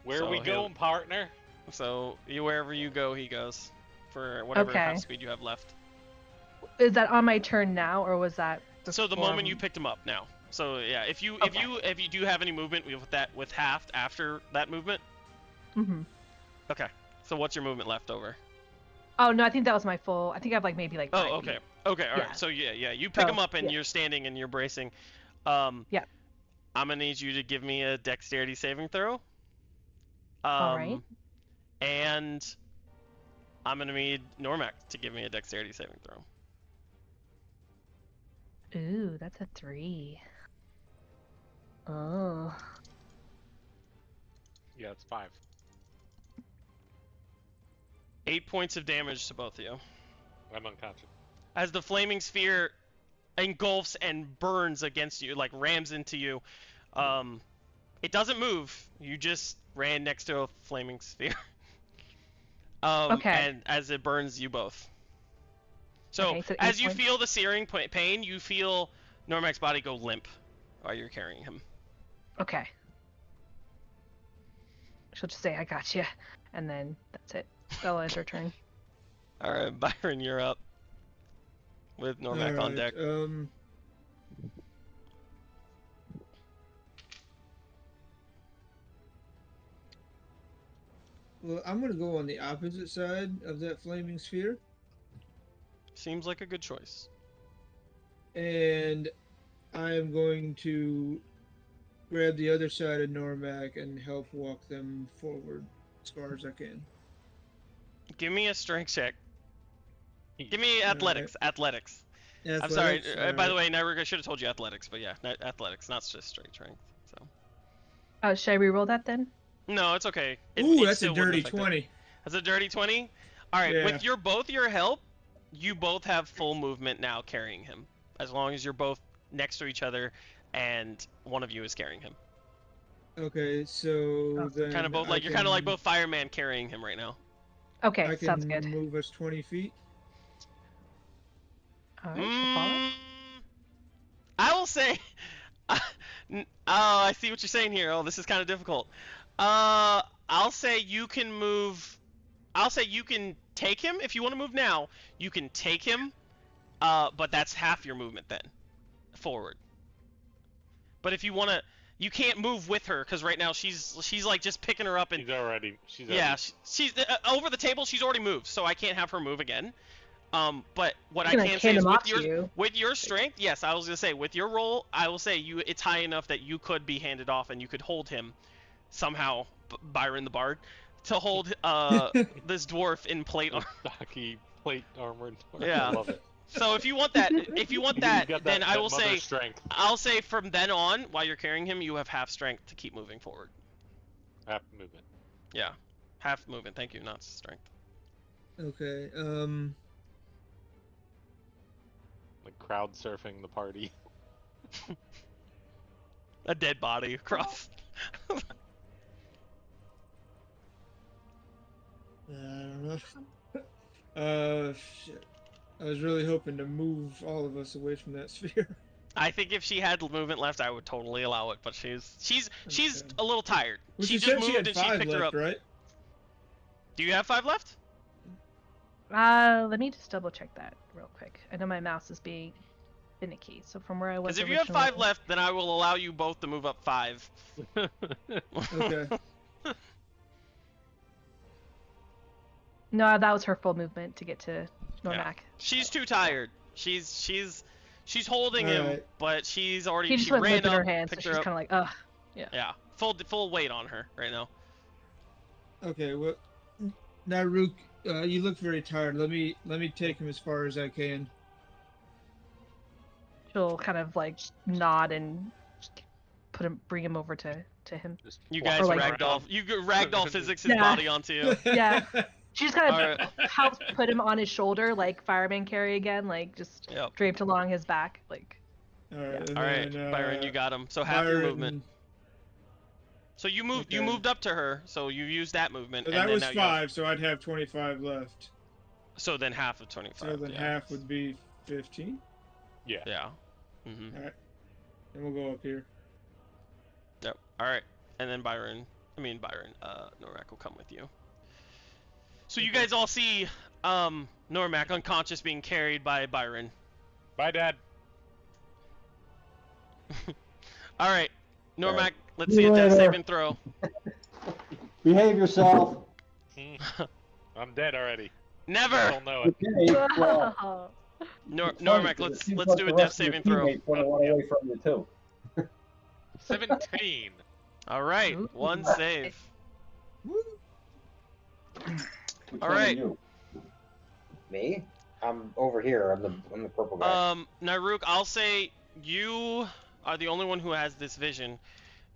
Where So we he'll- going, partner? So wherever you go, he goes. For whatever Okay. half speed you have left. Is that on my turn now, or was that? So the before moment you m- picked him up now. So yeah, if you Okay. do have any movement with half after that movement. Mhm. Okay. So what's your movement left over? Oh no, I think that was my full. I think I have like maybe like. 5 Oh, okay. feet. Okay, all right. Yeah. So yeah. You pick him Oh, up and yeah. you're standing and you're bracing. Yeah. I'm gonna need you to give me a dexterity saving throw. All right. And I'm gonna need Normac to give me a dexterity saving throw. Ooh, that's a 3. Oh. Yeah, it's 5. 8 points of damage to both of you. I'm unconscious. As the flaming sphere engulfs and burns against you, like rams into you. It doesn't move. You just ran next to a flaming sphere. Okay. And as it burns you both. So, Okay, so as 8 you points. feel the searing pain, you feel Normac's body go limp while you're carrying him. Okay. She'll just say, "I got you," and then that's it. Bella, it's her turn. All right, Byron, you're up. With Normac on deck. Well, I'm gonna go on the opposite side of that flaming sphere, Seems like a good choice. and I am going to grab the other side of Normac and help walk them forward. as far as I can. Give me a strength check. Give me athletics. Athletics. I'm sorry. Athletics? By the Alright. way, Naruga should have told you athletics, but yeah, athletics, not just straight strength. So. Should I reroll that then? No, it's okay. Ooh, it that's a still wouldn't dirty affect it. 20. That's a dirty 20? Alright, Yeah. with both your help, you both have full movement now carrying him. As long as you're both next to each other and one of you is carrying him. Okay, so then Kind of both you're kind of like both fireman carrying him right now. Okay, I sounds can good. move us 20 feet. Alright, she'll follow. I will say oh, I see what you're saying here. Oh, this is kind of difficult. I'll say you can move. I'll say you can take him if you want to move now. You can take him, but that's half your movement then, forward. But if you want to, you can't move with her because right now she's like just picking her up and. She's she's over the table. She's already moved, so I can't have her move again. But what I Can I can say hand is him off to you? with your strength, yes, I was gonna say with your roll, I will say it's high enough that you could be handed off and you could hold him somehow, Byron the Bard, to hold this dwarf in plate armor. Stocky plate armored. Yeah. I love it. So if you want that, then I will say, strength. I'll say from then on, while you're carrying him, you have half strength to keep moving forward. Half movement. Yeah, half movement. Thank you, not strength. Okay, Like crowd surfing the party. A dead body across. I don't know. Shit. I was really hoping to move all of us away from that sphere. I think if she had movement left, I would totally allow it. But she's Okay. a little tired. Well, she she just said moved she had and she 5 picked her left, up. right? Do you have 5 left? Let me just double check that real quick. I know my mouse is being finicky. So from where I was Because if you have 5 originally- left, then I will allow you both to move up 5. Okay. No, that was her full movement to get to Normac. Yeah. She's too tired. She's holding him, Alright. but she He just went ran limp in up, her hand, so picked she's her up. kind of like, ugh. Yeah. Yeah, full weight on her right now. Okay, well, Naruk, you look very tired. Let me take him as far as I can. She'll kind of like nod and bring him over to him. You guys Or like- ragdoll physics his Yeah. body onto you. Yeah. She just kind of Alright. helps put him on his shoulder, like fireman carry again, like just Yep. draped along his back, like. All right, and All right, then, Byron, you got him. So half your Byron- movement. So you moved. You Okay. moved up to her. So you used that movement. So and that then was now you 5, so I'd have 25 left. So then half of 25. So then yeah. half would be 15. Yeah. Yeah. Mhm. All right, and we'll go up here. Yep. All right. And then Normac will come with you. So you guys all see Normac unconscious being carried by Byron. Bye, Dad. All right, Normac, Alright. let's See see you a death later. saving throw. Behave yourself. I'm dead already. Never. I don't know it. Okay, well, Normac, let's do a death saving throw. Want to run away from you too. 17. All right, Ooh. one save. Which All one are right. you? Me? I'm over here. I'm the purple guy. Naruk, I'll say you are the only one who has this vision.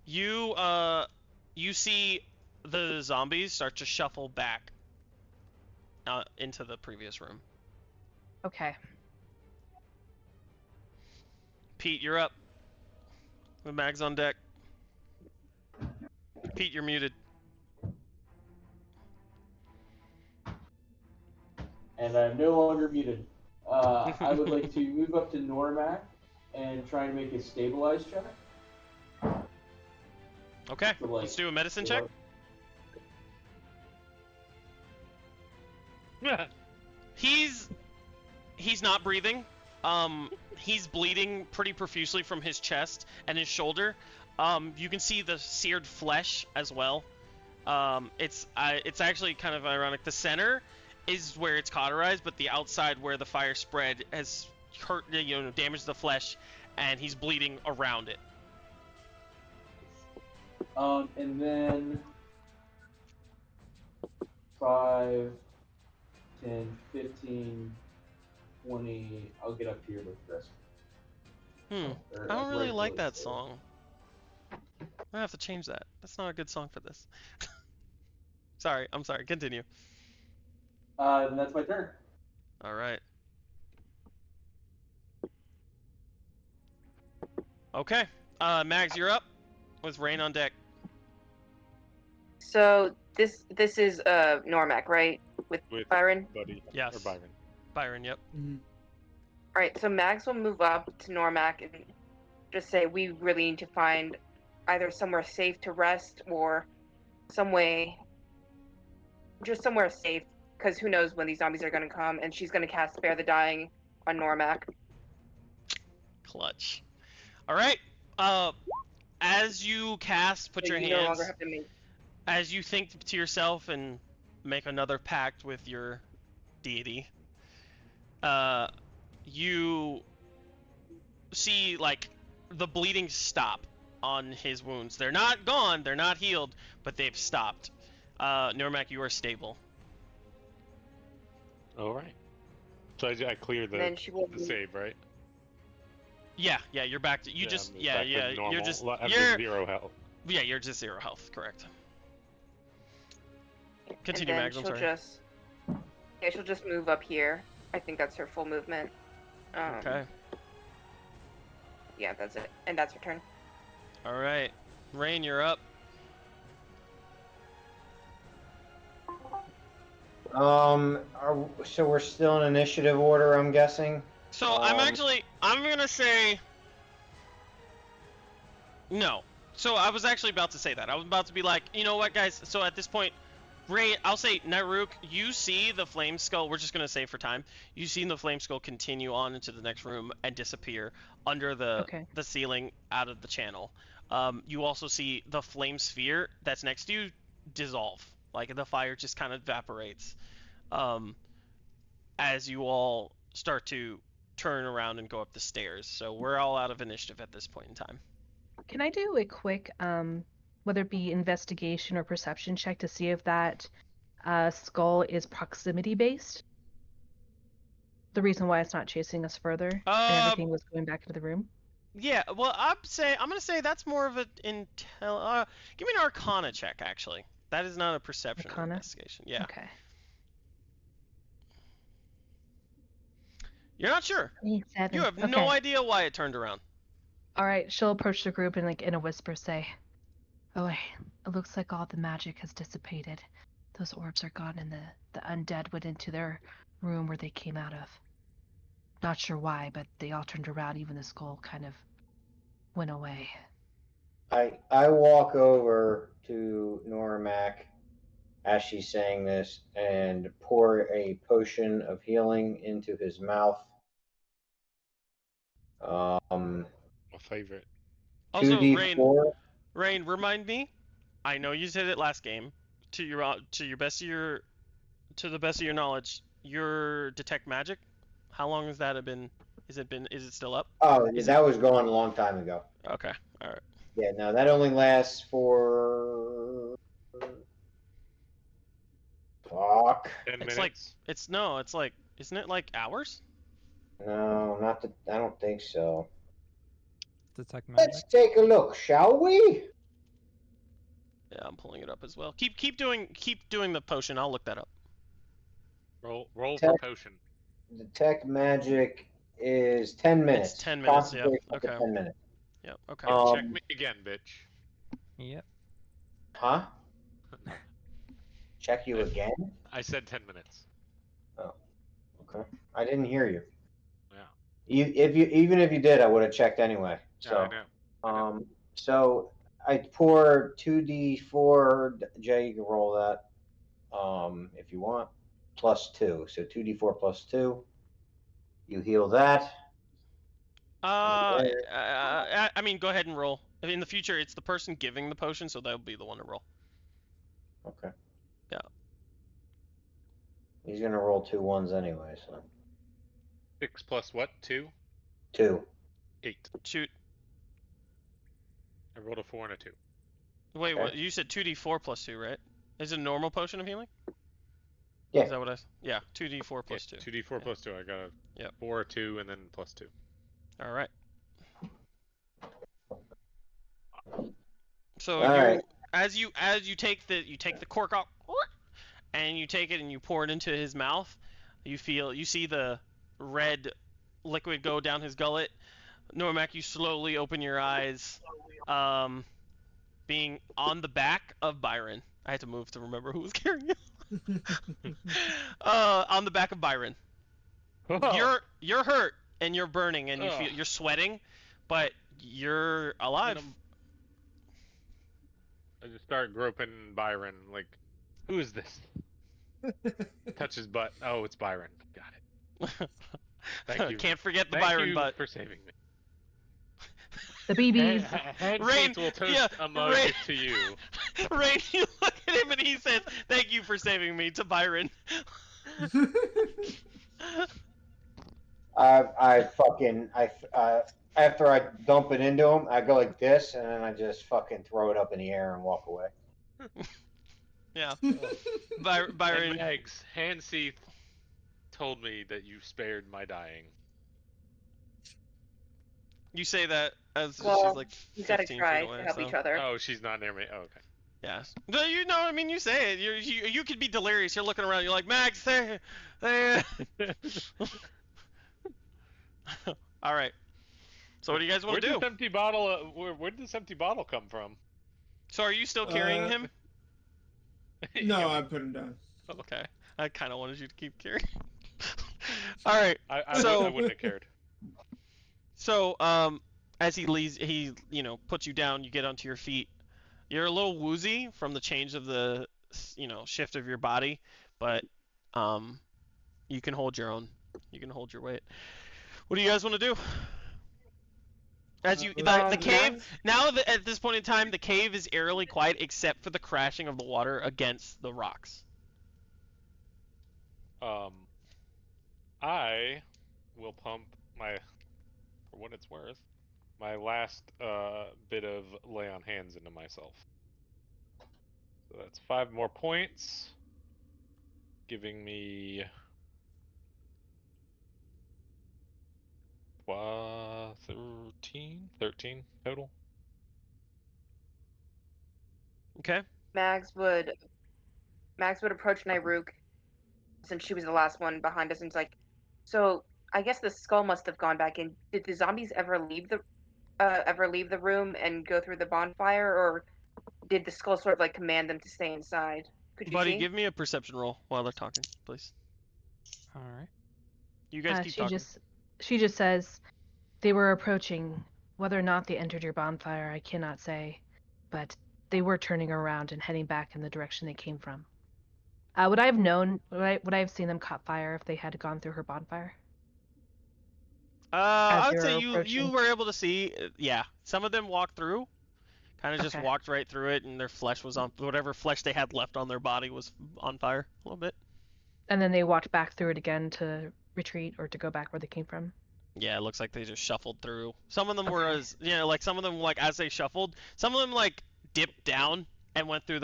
You see the zombies start to shuffle back into the previous room. Okay. Pete, you're up. The mag's on deck. Pete, you're muted. And I'm no longer muted. I would like to move up to Normac and try and make a stabilize check. Okay, So, like, let's do a medicine check. He's not breathing. He's bleeding pretty profusely from his chest and his shoulder. You can see the seared flesh as well. It's actually kind of ironic. The center is where it's cauterized, but the outside where the fire spread has hurt, damaged the flesh, and he's bleeding around it. And then 5, 10, 15, 20. I'll get up here with rest. I don't really like that song. I have to change that. That's not a good song for this. Sorry, I'm sorry. Continue. And that's my turn. All right. Okay. Mags, you're up. With Rain on deck. So this is Normac, right? With Byron? Buddy. Yes. Or Byron. Byron, yep. Alright, so Mags will move up to Normac and just say we really need to find either somewhere safe to rest or somewhere safe, because who knows when these zombies are going to come, and she's going to cast Spare the Dying on Normac. Clutch. Alright. As you cast, put your hands... no longer have to make... As you think to yourself and make another pact with your deity, you see, like, the bleeding stop on his wounds. They're not gone, they're not healed, but they've stopped. Normac, you are stable. Alright. So I clear the save, right? Yeah, you're back to... You're just 0 health. Yeah, you're just 0 health, correct. Continue, and then Mags, I'm sorry. she'll just move up here. I think that's her full movement. Okay. Yeah, that's it. And that's her turn. Alright. Rain, you're up. So we're still in initiative order, I'm guessing? So I'm gonna say... No. So I was actually about to say that. I was about to be like, you know what, guys? So at this point, Ray, I'll say, Naruk, you see the flame skull, we're just going to say for time, you see the flame skull continue on into the next room and disappear under the ceiling out of the channel. You also see the flame sphere that's next to you dissolve. Like, the fire just kind of evaporates as you all start to turn around and go up the stairs. So we're all out of initiative at this point in time. Can I do a quick, whether it be investigation or perception check to see if that skull is proximity based? The reason why it's not chasing us further and everything was going back into the room? Yeah, well, I'm gonna say that's more of an intel. Give me an Arcana check, actually. That is not a perception or investigation. Yeah. Okay. You're not sure. 27. You have no idea why it turned around. All right, she'll approach the group and, like, in a whisper, say, "Oh, it looks like all the magic has dissipated. Those orbs are gone, and the undead went into their room where they came out of. Not sure why, but they all turned around. Even the skull kind of went away." I walk over to Normac as she's saying this and pour a potion of healing into his mouth. My favorite. Also, 2d4. Rain, remind me. I know you said it last game. To the best of your knowledge, your detect magic. How long has that been? Is it still up? Oh, that was gone a long time ago. Okay, all right. Yeah, no, that only lasts for. Fuck. 10 minutes. It's like, isn't it like hours? No, I don't think so. Detect magic. Let's take a look, shall we? Yeah, I'm pulling it up as well. Keep doing the potion. I'll look that up. Roll for potion. Detect magic is 10 minutes. It's 10 minutes. Yeah. Okay. 10 minutes. Yep. Okay. Check me again, bitch. Yep. Huh? Check you again? I said 10 minutes. Oh. Okay. I didn't hear you. Yeah. Even if you did, I would have checked anyway. So. Yeah, I know. So I pour 2d4. Jay, you can roll that. If you want. +2. So 2d4 +2. You heal that. I mean, go ahead and roll. In the future, it's the person giving the potion, so they'll be the one to roll. Okay. Yeah. He's gonna roll 2 1s anyway, so. 6 plus what? 2? 2. 8. Shoot. I rolled a 4 and a 2. Wait, what? You said 2d4 +2, right? Is it a normal potion of healing? Yeah. Is that what I? Yeah, 2d4 plus 2. 2d4 plus 2. I got a Yep. 4, 2, and then plus 2. All right. So All right. as you take the cork off, and you take it and you pour it into his mouth, you see the red liquid go down his gullet. Normac, you slowly open your eyes, being on the back of Byron. I had to move to remember who was carrying you. On the back of Byron. You're hurt and you're burning and you're sweating, but you're alive. I just start groping Byron, like, who is this? Touch his butt. Oh, it's Byron. Got it. Thank you. Can't forget the Thank Byron you butt. for saving me. The BBs. Rain will toast a mug to you. Rain, you look at him and he says, "Thank you for saving me," to Byron. After I dump it into him, I go like this, and then I just fucking throw it up in the air and walk away. Yeah. Byron. And Eggs, Hanseath told me that you spared my dying. You say that as she's like 15 you gotta try feet away, to help so. each other. Oh, she's not near me. Oh, okay. Yeah. No, I mean, you say it. You could be delirious. You're looking around. You're like, Max, there. All right. So what do you guys want to do? Where did this empty bottle come from? So are you still carrying him? No, I put him down. Okay. I kind of wanted you to keep carrying. All right. I wouldn't have cared. So, as he leaves, he puts you down. You get onto your feet. You're a little woozy from the change of the shift of your body, but you can hold your own. You can hold your weight. What do you guys want to do? As you the cave now at this point in time, the cave is eerily quiet except for the crashing of the water against the rocks. I will pump for what it's worth, my last bit of lay on hands into myself. So that's 5 more points, giving me 13 total. Okay. Mags would approach Nyruk, since she was the last one behind us, and it's like, so I guess the skull must have gone back in. Did the zombies ever leave the room and go through the bonfire, or did the skull sort of like command them to stay inside? Could you Buddy, see? give me a perception roll while they're talking, please. All right. You guys keep talking. She just says they were approaching. Whether or not they entered your bonfire, I cannot say, but they were turning around and heading back in the direction they came from. Would I have known? Would I have seen them caught fire if they had gone through her bonfire? I would say you were able to see. Yeah, some of them walked through, kind of just walked right through it, and their flesh was on whatever flesh they had left on their body was on fire a little bit. And then they walked back through it again to retreat or to go back where they came from. Yeah, it looks like they just shuffled through. Some of them were some of them as they shuffled, some of them dipped down and went through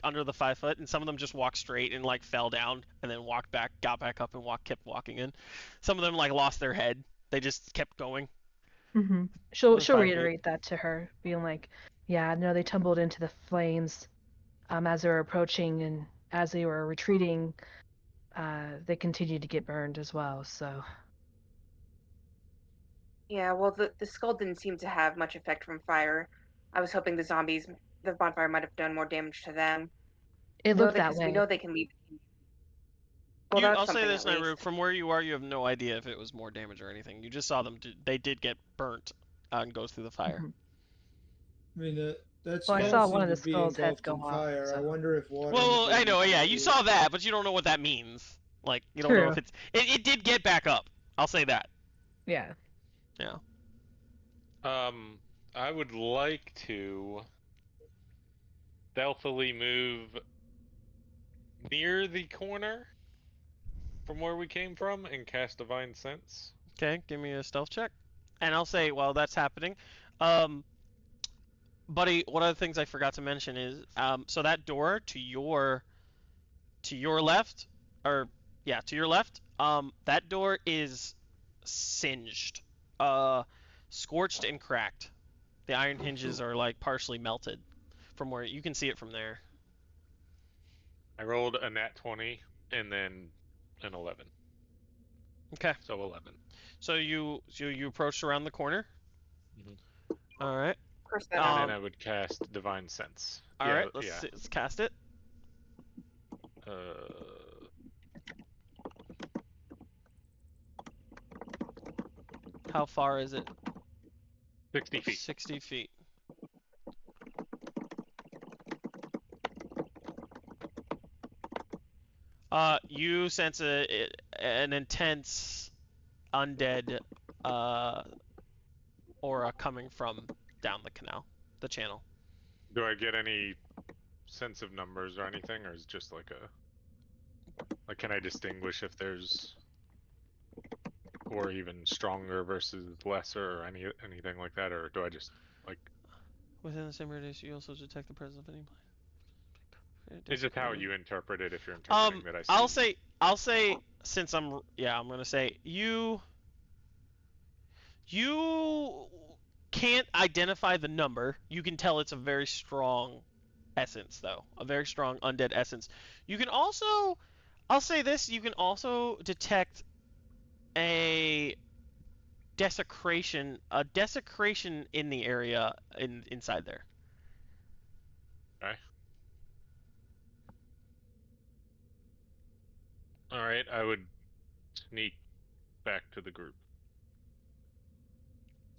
under the 5 foot, and some of them just walked straight and fell down and then walked back, got back up and kept walking in. Some of them lost their head. They just kept going. Mm-hmm. She'll reiterate that to her, being like, yeah, no, they tumbled into the flames as they were approaching, and as they were retreating, they continued to get burned as well, so. Yeah, well, the skull didn't seem to have much effect from fire. I was hoping the bonfire might have done more damage to them. It looked that way. We know they can leave. Well, I'll say this, Nyruk, from where you are, you have no idea if it was more damage or anything. You just saw them, they did get burnt and go through the fire. I mean, that's. Well, I saw one of the skull's heads go off. Fire. So. I wonder if water. Well, I know, yeah, you saw that, but you don't know what that means. You don't know if it did get back up. I'll say that. Yeah. Yeah. I would like to stealthily move near the corner from where we came from and cast Divine Sense. Okay, give me a stealth check. And I'll say while that's happening, buddy, one of the things I forgot to mention is, so that door to your left, or yeah, to your left, that door is singed, scorched and cracked. The iron hinges are like partially melted from where you can see it from there. I rolled a nat 20 and then an 11. Okay. So 11. So you approached around the corner. All right. And then I would cast Divine Sense. All right. Let's cast it. How far is it? 60 feet. 60 feet. You sense an intense undead aura coming from down the canal, the channel. Do I get any sense of numbers or anything, or is it just like can I distinguish if there's, or even stronger versus lesser, or anything like that, or do I just within the same radius you also detect the presence of any planet? It's just how you interpret it, if you're interpreting that I see. I'll say since I'm gonna say you can't identify the number. You can tell it's a very strong essence, though. A very strong undead essence. You can also, I'll say this, you can also detect a desecration in the area inside there. Okay. Alright, I would sneak back to the group.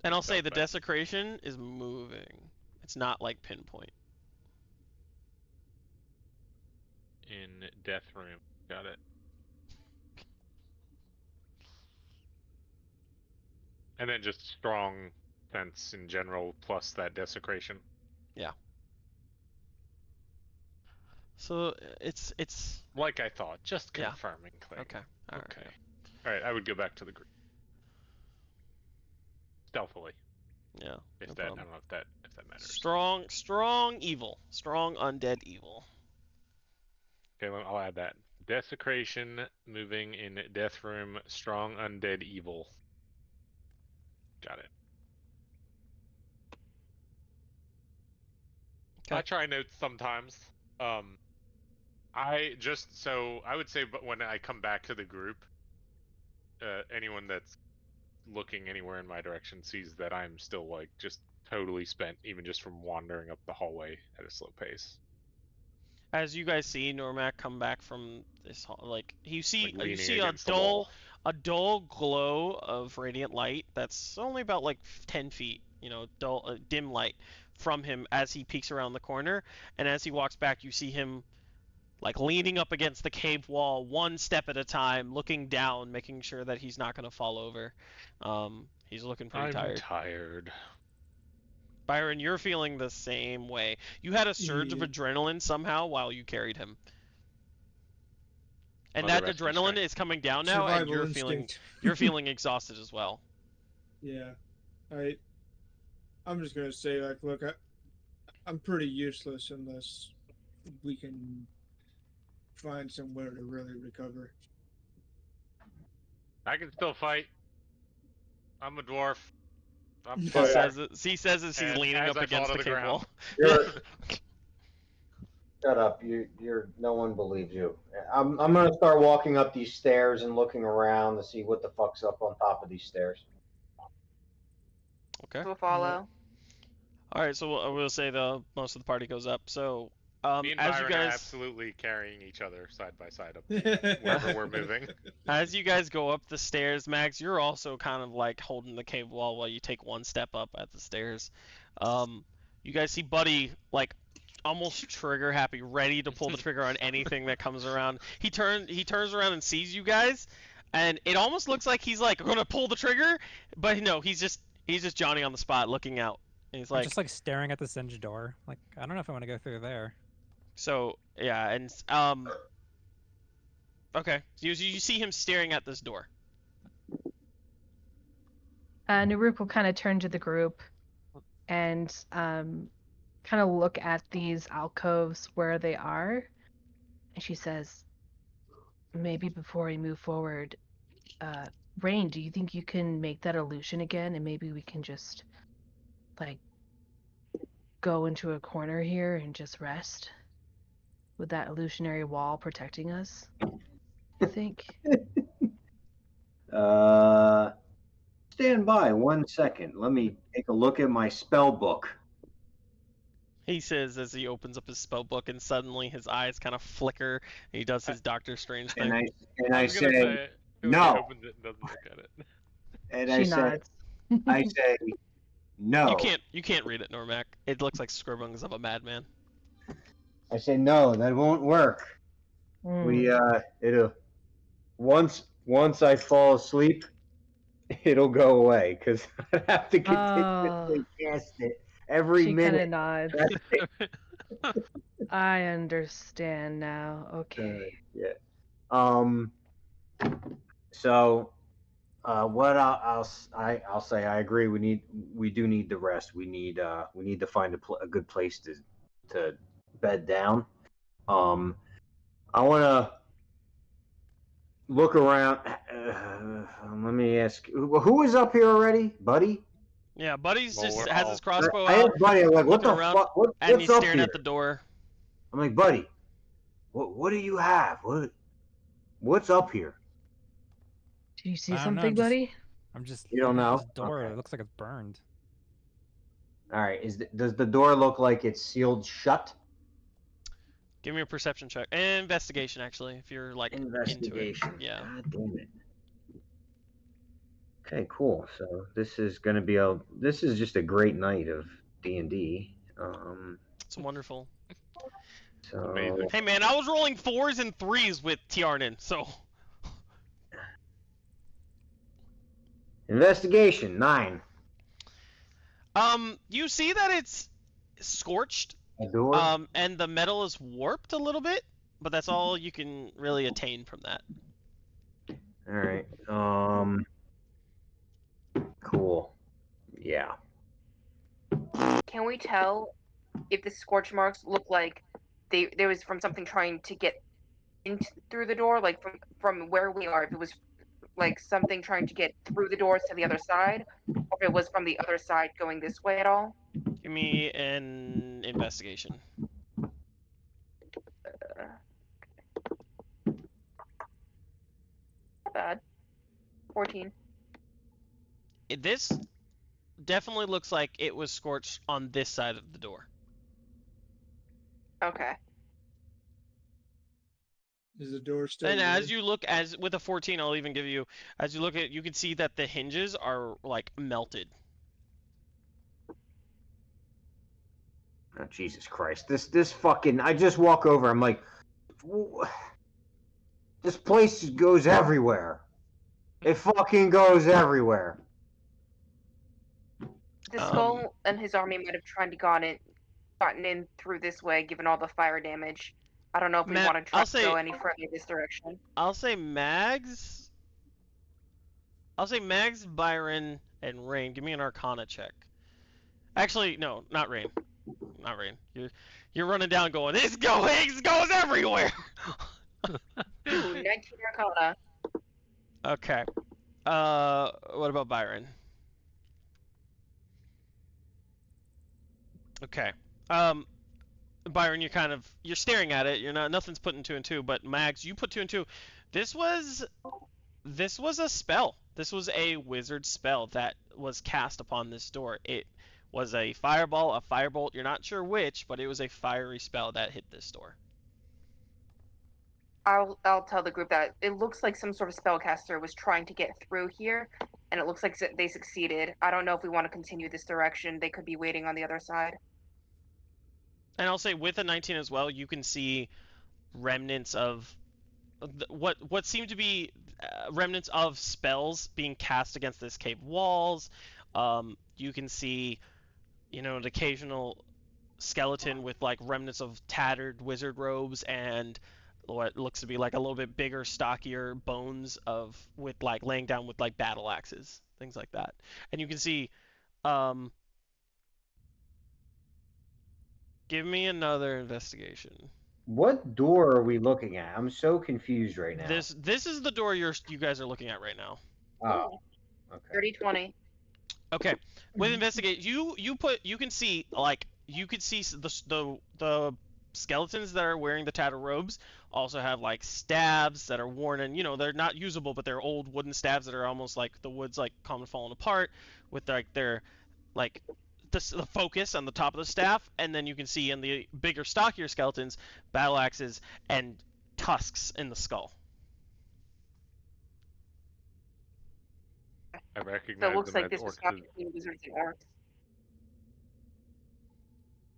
And I'll say the desecration is moving. It's not like pinpoint. In Death Room. Got it. And then just strong sense in general, plus that desecration. Yeah. So it's like I thought. Just confirming things. Okay. All right. All right. I would go back to the group stealthily. Yeah. If no that problem. I don't know if that matters. Strong evil. Strong undead evil. Okay, I'll add that. Desecration, moving in Death Room, strong undead evil. Got it. Okay. I try notes sometimes. I would say, but when I come back to the group, anyone that's looking anywhere in my direction sees that I'm still just totally spent, even just from wandering up the hallway at a slow pace. As you guys see Normac come back from this, you see a dull glow of radiant light that's only about 10 feet, dull, dim light from him as he peeks around the corner, and as he walks back, you see him leaning up against the cave wall, one step at a time, looking down, making sure that he's not gonna fall over. He's looking pretty tired. I'm tired. Byron, you're feeling the same way. You had a surge of adrenaline somehow while you carried him. And that adrenaline is coming down now, and you're feeling exhausted as well. Yeah. I'm just gonna say, look, I'm pretty useless unless we can find somewhere to really recover. I can still fight. I'm a dwarf. He says as he's leaning up against the cave wall. Shut up! No one believes you. I'm gonna start walking up these stairs and looking around to see what the fuck's up on top of these stairs. Okay. We'll follow. All right, so I will say most of the party goes up. So me and as Byron you guys are absolutely carrying each other side by side up wherever we're moving. As you guys go up the stairs, Max, you're also kind of holding the cave wall while you take one step up at the stairs. You guys see Buddy almost trigger happy, ready to pull the trigger on anything that comes around. He turns around and sees you guys, and it almost looks like he's gonna pull the trigger, but no, he's just Johnny on the spot looking out. And he's just staring at the singed door. I don't know if I want to go through there. So yeah, and okay, so you see him staring at this door. Naruk will kind of turn to the group and kind of look at these alcoves where they are, and she says, maybe before we move forward, Rain, do you think you can make that illusion again, and maybe we can just like go into a corner here and just rest with that illusionary wall protecting us? I think. Stand by 1 second. Let me take a look at my spell book. He says as he opens up his spell book, and suddenly his eyes kind of flicker, and he does his Doctor Strange thing. And I was gonna say, say, no. he opens it and doesn't look at it. And She nods. I say, no. You can't read it, Normac. It looks like scribblings of a madman. I say, no, that won't work. It'll once I fall asleep, it'll go away because I have to continuously cast it every she minute. She kind of nods. I understand now. Okay. Yeah. So, what I'll say, I agree. We do need the rest. We need to find a good place to bed down. I want to look around. Let me ask, who is up here already, Buddy? Yeah, Buddy's Well, just we're has all- his crossbow I out, asked Buddy, I'm like, what looking the around, fuck? and What's he's up staring here? at the door. I'm like, Buddy, what do you have? What's up here? Do you see I don't know, something, Buddy? I'm just. You don't know? This door. Okay. It looks like it's burned. All right. Does the door look like it's sealed shut? Give me a perception check. And investigation, actually, if you're like Investigation. into it. Yeah. God damn it. Okay, cool. So this is just a great night of D&D. It's wonderful. So Amazing. Hey man, I was rolling 4s and 3s with Tiarnan, so. Investigation 9. You see that it's scorched. A door. And the metal is warped a little bit, but that's all you can really attain from that. All right. Cool. Yeah. Can we tell if the scorch marks look like there was from something trying to get through the door, like from where we are? If it was like something trying to get through the doors to the other side, or if it was from the other side going this way at all? Give me an investigation. Not bad. 14. This definitely looks like it was scorched on this side of the door. Okay. Is the door still? And lit? as you look, with a 14, I'll even give you, as you look at it, you can see that the hinges are like melted. Oh, Jesus Christ. This fucking, I just walk over, I'm like, this place goes everywhere. It fucking goes everywhere. The skull and his army might have tried to gotten in through this way, given all the fire damage. I don't know if we want to try to go any further this direction. I'll say Mags, Byron, and Rain. Give me an Arcana check. Actually, no, not Rain. Not Rain. You're running down going, this goes everywhere! Ooh, 19 Arcana. Okay. What about Byron? Okay. Byron, you're staring at it. Nothing's putting 2 and 2, but Mags, you put 2 and 2. This was a spell. This was a wizard spell that was cast upon this door. It was a fireball, a firebolt. You're not sure which, but it was a fiery spell that hit this door. I'll tell the group that it looks like some sort of spellcaster was trying to get through here, and it looks like they succeeded. I don't know if we want to continue this direction. They could be waiting on the other side. And I'll say with a 19 as well, you can see remnants of what seem to be remnants of spells being cast against this cave walls. You can see, an occasional skeleton with like remnants of tattered wizard robes and what looks to be like a little bit bigger, stockier bones with like laying down with like battle axes, things like that. And you can see, give me another investigation. What door are we looking at? I'm so confused right now. This is the door you guys are looking at right now. Oh, okay. 30-20. Okay. With investigate, you can see the skeletons that are wearing the tattered robes also have like stabs that are worn, and they're not usable, but they're old wooden stabs that are almost like the wood's like kind of falling apart with like their like the focus on the top of the staff, and then you can see in the bigger stockier skeletons battle axes and tusks in the skull. I recognize So it looks them like as this was orcs. stopped between wizards and orcs.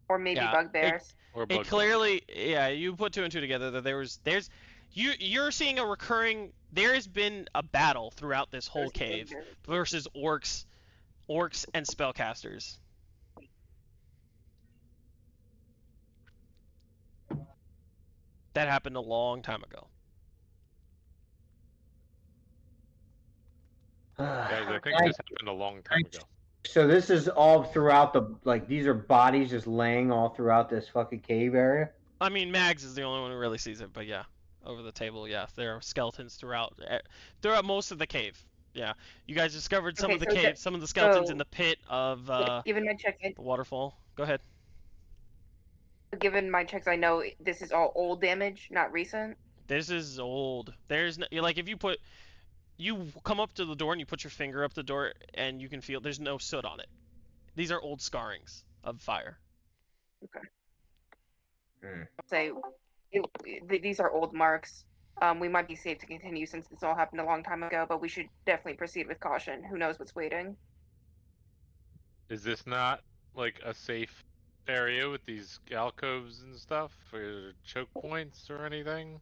Or maybe Yeah, bugbears. It clearly, yeah, you put two and two together that you're seeing a recurring. There has been a battle throughout this whole cave versus orcs and spellcasters. That happened a long time ago. Guys, I think this happened a long time ago. So this is all throughout these are bodies just laying all throughout this fucking cave area? I mean, Mags is the only one who really sees it, but yeah, over the table, yeah, there are skeletons throughout most of the cave. Yeah, you guys discovered some of the cave, some of the skeletons in the pit of given my check, the waterfall. Go ahead. Given my checks, I know this is all old damage, not recent. This is old. There's no, like if you come up to the door and you put your finger up the door and you can feel there's no soot on it. These are old scarrings of fire. Okay. Say these are old marks. We might be safe to continue since this all happened a long time ago, but we should definitely proceed with caution. Who knows what's waiting? Is this not like a safe area with these alcoves and stuff, or choke points or anything?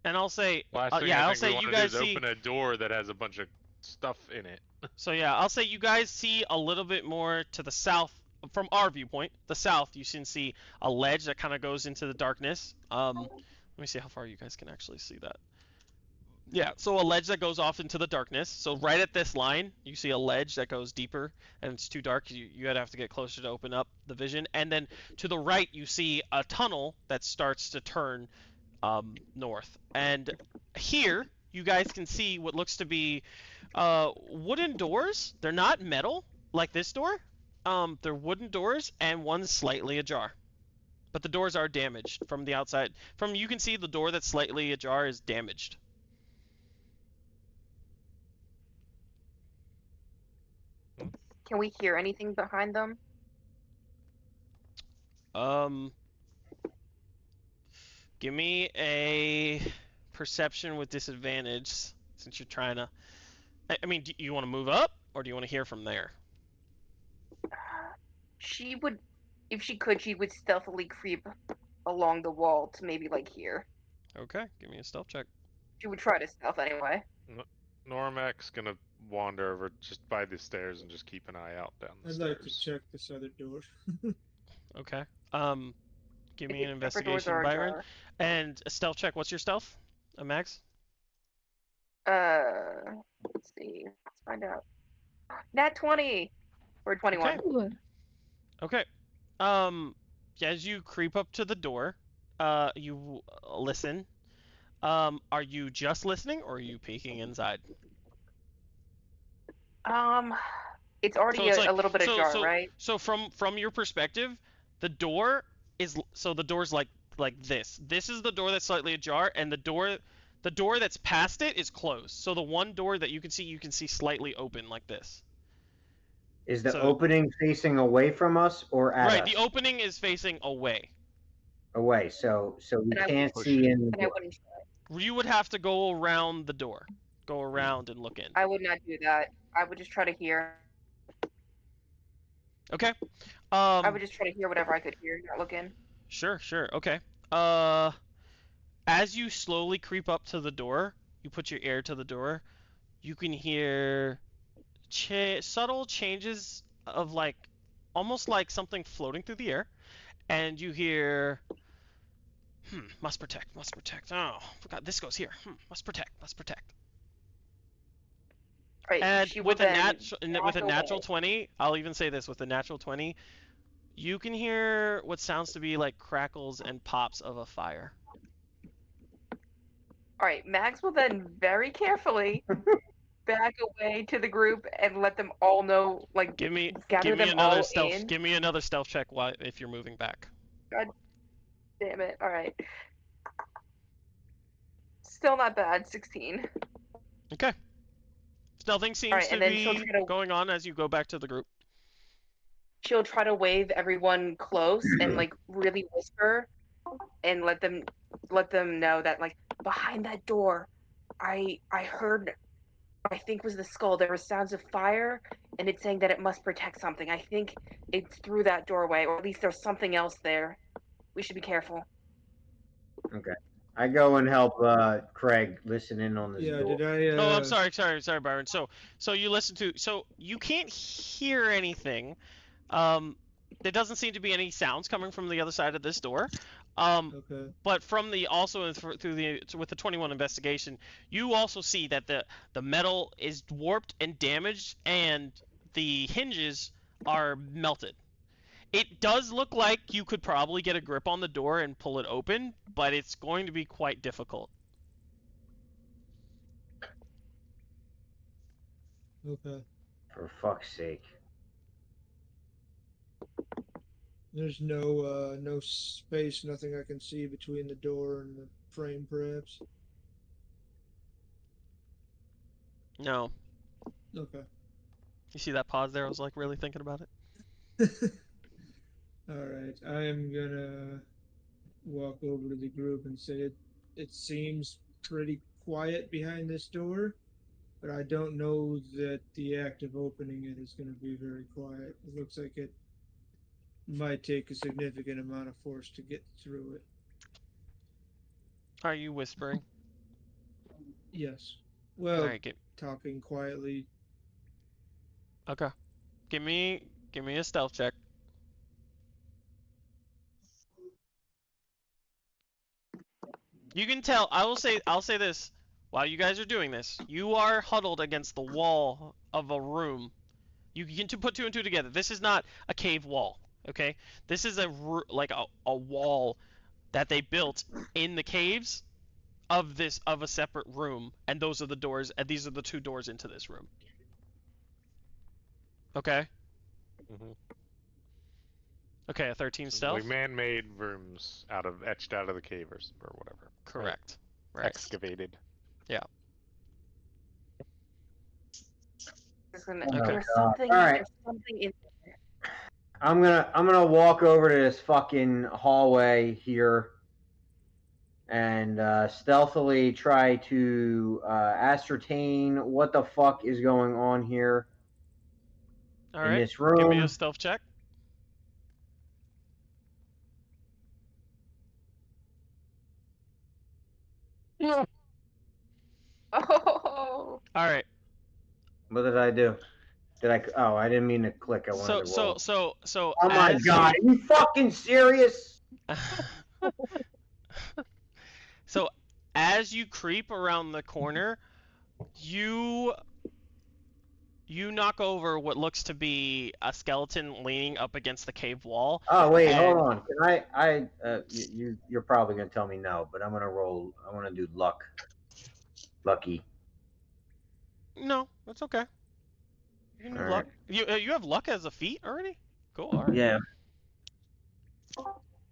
And I'll say, I'll say you guys see open a door that has a bunch of stuff in it. So yeah, I'll say you guys see a little bit more to the south from our viewpoint. The south, you can see a ledge that kind of goes into the darkness. Let me see how far you guys can actually see that. Yeah, so a ledge that goes off into the darkness. So right at this line, you see a ledge that goes deeper, and it's too dark. You have to get closer to open up the vision. And then to the right, you see a tunnel that starts to turn north. And here, you guys can see what looks to be wooden doors. They're not metal like this door. They're wooden doors, and one's slightly ajar. But the doors are damaged from the outside. You can see the door that's slightly ajar is damaged. Can we hear anything behind them? Give me a perception with disadvantage, since you're trying to... I mean, do you want to move up, or do you want to hear from there? She would, if she could, she would stealthily creep along the wall to maybe, like, here. Okay, give me a stealth check. She would try to stealth anyway. Normac's gonna wander over just by the stairs and just keep an eye out down the I'd stairs. like to check this other door. Okay. Give me an investigation, Byron. And a stealth check. What's your stealth, Max? Let's see. Let's find out. Nat 20 or 21. Okay. As you creep up to the door, you listen. Are you just listening, or are you peeking inside? It's already a little bit ajar, right? So from your perspective, the door is the door's like this. This is the door that's slightly ajar, and the door that's past it is closed. So the one door that you can see slightly open like this. Is the opening facing away from us or at us? Right, the opening is facing away. Away, so we can't see in. You would have to go around the door. Go around and look in. I would not do that. I would just try to hear. Okay. I would just try to hear whatever I could hear, not look in. Sure. Okay. As you slowly creep up to the door, you put your ear to the door, you can hear subtle changes of almost like something floating through the air, and you hear, must protect. Oh, forgot this goes here. Must protect. Right, and with a natural 20, I'll even say this, with a natural 20, you can hear what sounds to be like crackles and pops of a fire. All right, Max will then very carefully back away to the group and let them all know, like, gather them another all stealth. in. Give me another stealth check if you're moving back. God damn it! All right, still not bad. 16. Okay. Nothing seems Alright, to and then be going on as you go back to the group. She'll try to wave everyone close and like really whisper and let them know that like behind that door I heard I think was the skull. There were sounds of fire and it's saying that it must protect something. I think it's through that doorway, or at least there's something else there. We should be careful. Okay. I go and help Craig listen in on this Yeah, door. did I? Oh, I'm sorry, Byron. So you listen to, so you can't hear anything. There doesn't seem to be any sounds coming from the other side of this door. Okay. But from the with the 21 investigation, you also see that the metal is warped and damaged, and the hinges are melted. It does look like you could probably get a grip on the door and pull it open, but it's going to be quite difficult. Okay. For fuck's sake. There's no space, nothing I can see between the door and the frame, perhaps. No. Okay. You see that pause there? I was like really thinking about it. All right. I am gonna walk over to the group and say it seems pretty quiet behind this door, but I don't know that the act of opening it is going to be very quiet. It looks like it might take a significant amount of force to get through it. Are you whispering? Yes. Well, All right, talking quietly. Okay. Give me a stealth check. You can tell. I'll say this. While you guys are doing this, you are huddled against the wall of a room. You can put two and two together. This is not a cave wall, okay? This is a wall that they built in the caves of a separate room, and those are the doors. And these are the two doors into this room. Okay. Mm-hmm. Okay, a 13 So, stealth. like man-made rooms etched out of the cave or whatever. Correct. Right. Excavated. Yeah. Okay. There's something in there. I'm gonna walk over to this fucking hallway here and stealthily try to ascertain what the fuck is going on here All in right. this room. Give me a stealth check. Oh. All right. What did I do? Did I? Oh, I didn't mean to click. I wanted to roll. So. Oh my god! Are you fucking serious? So, as you creep around the corner, you knock over what looks to be a skeleton leaning up against the cave wall. Oh wait, hold on. Can you're probably gonna tell me no, but I'm gonna roll. I want to do luck. Lucky. No, that's okay. You can do luck. You have luck as a feat already? Cool. All right. Yeah.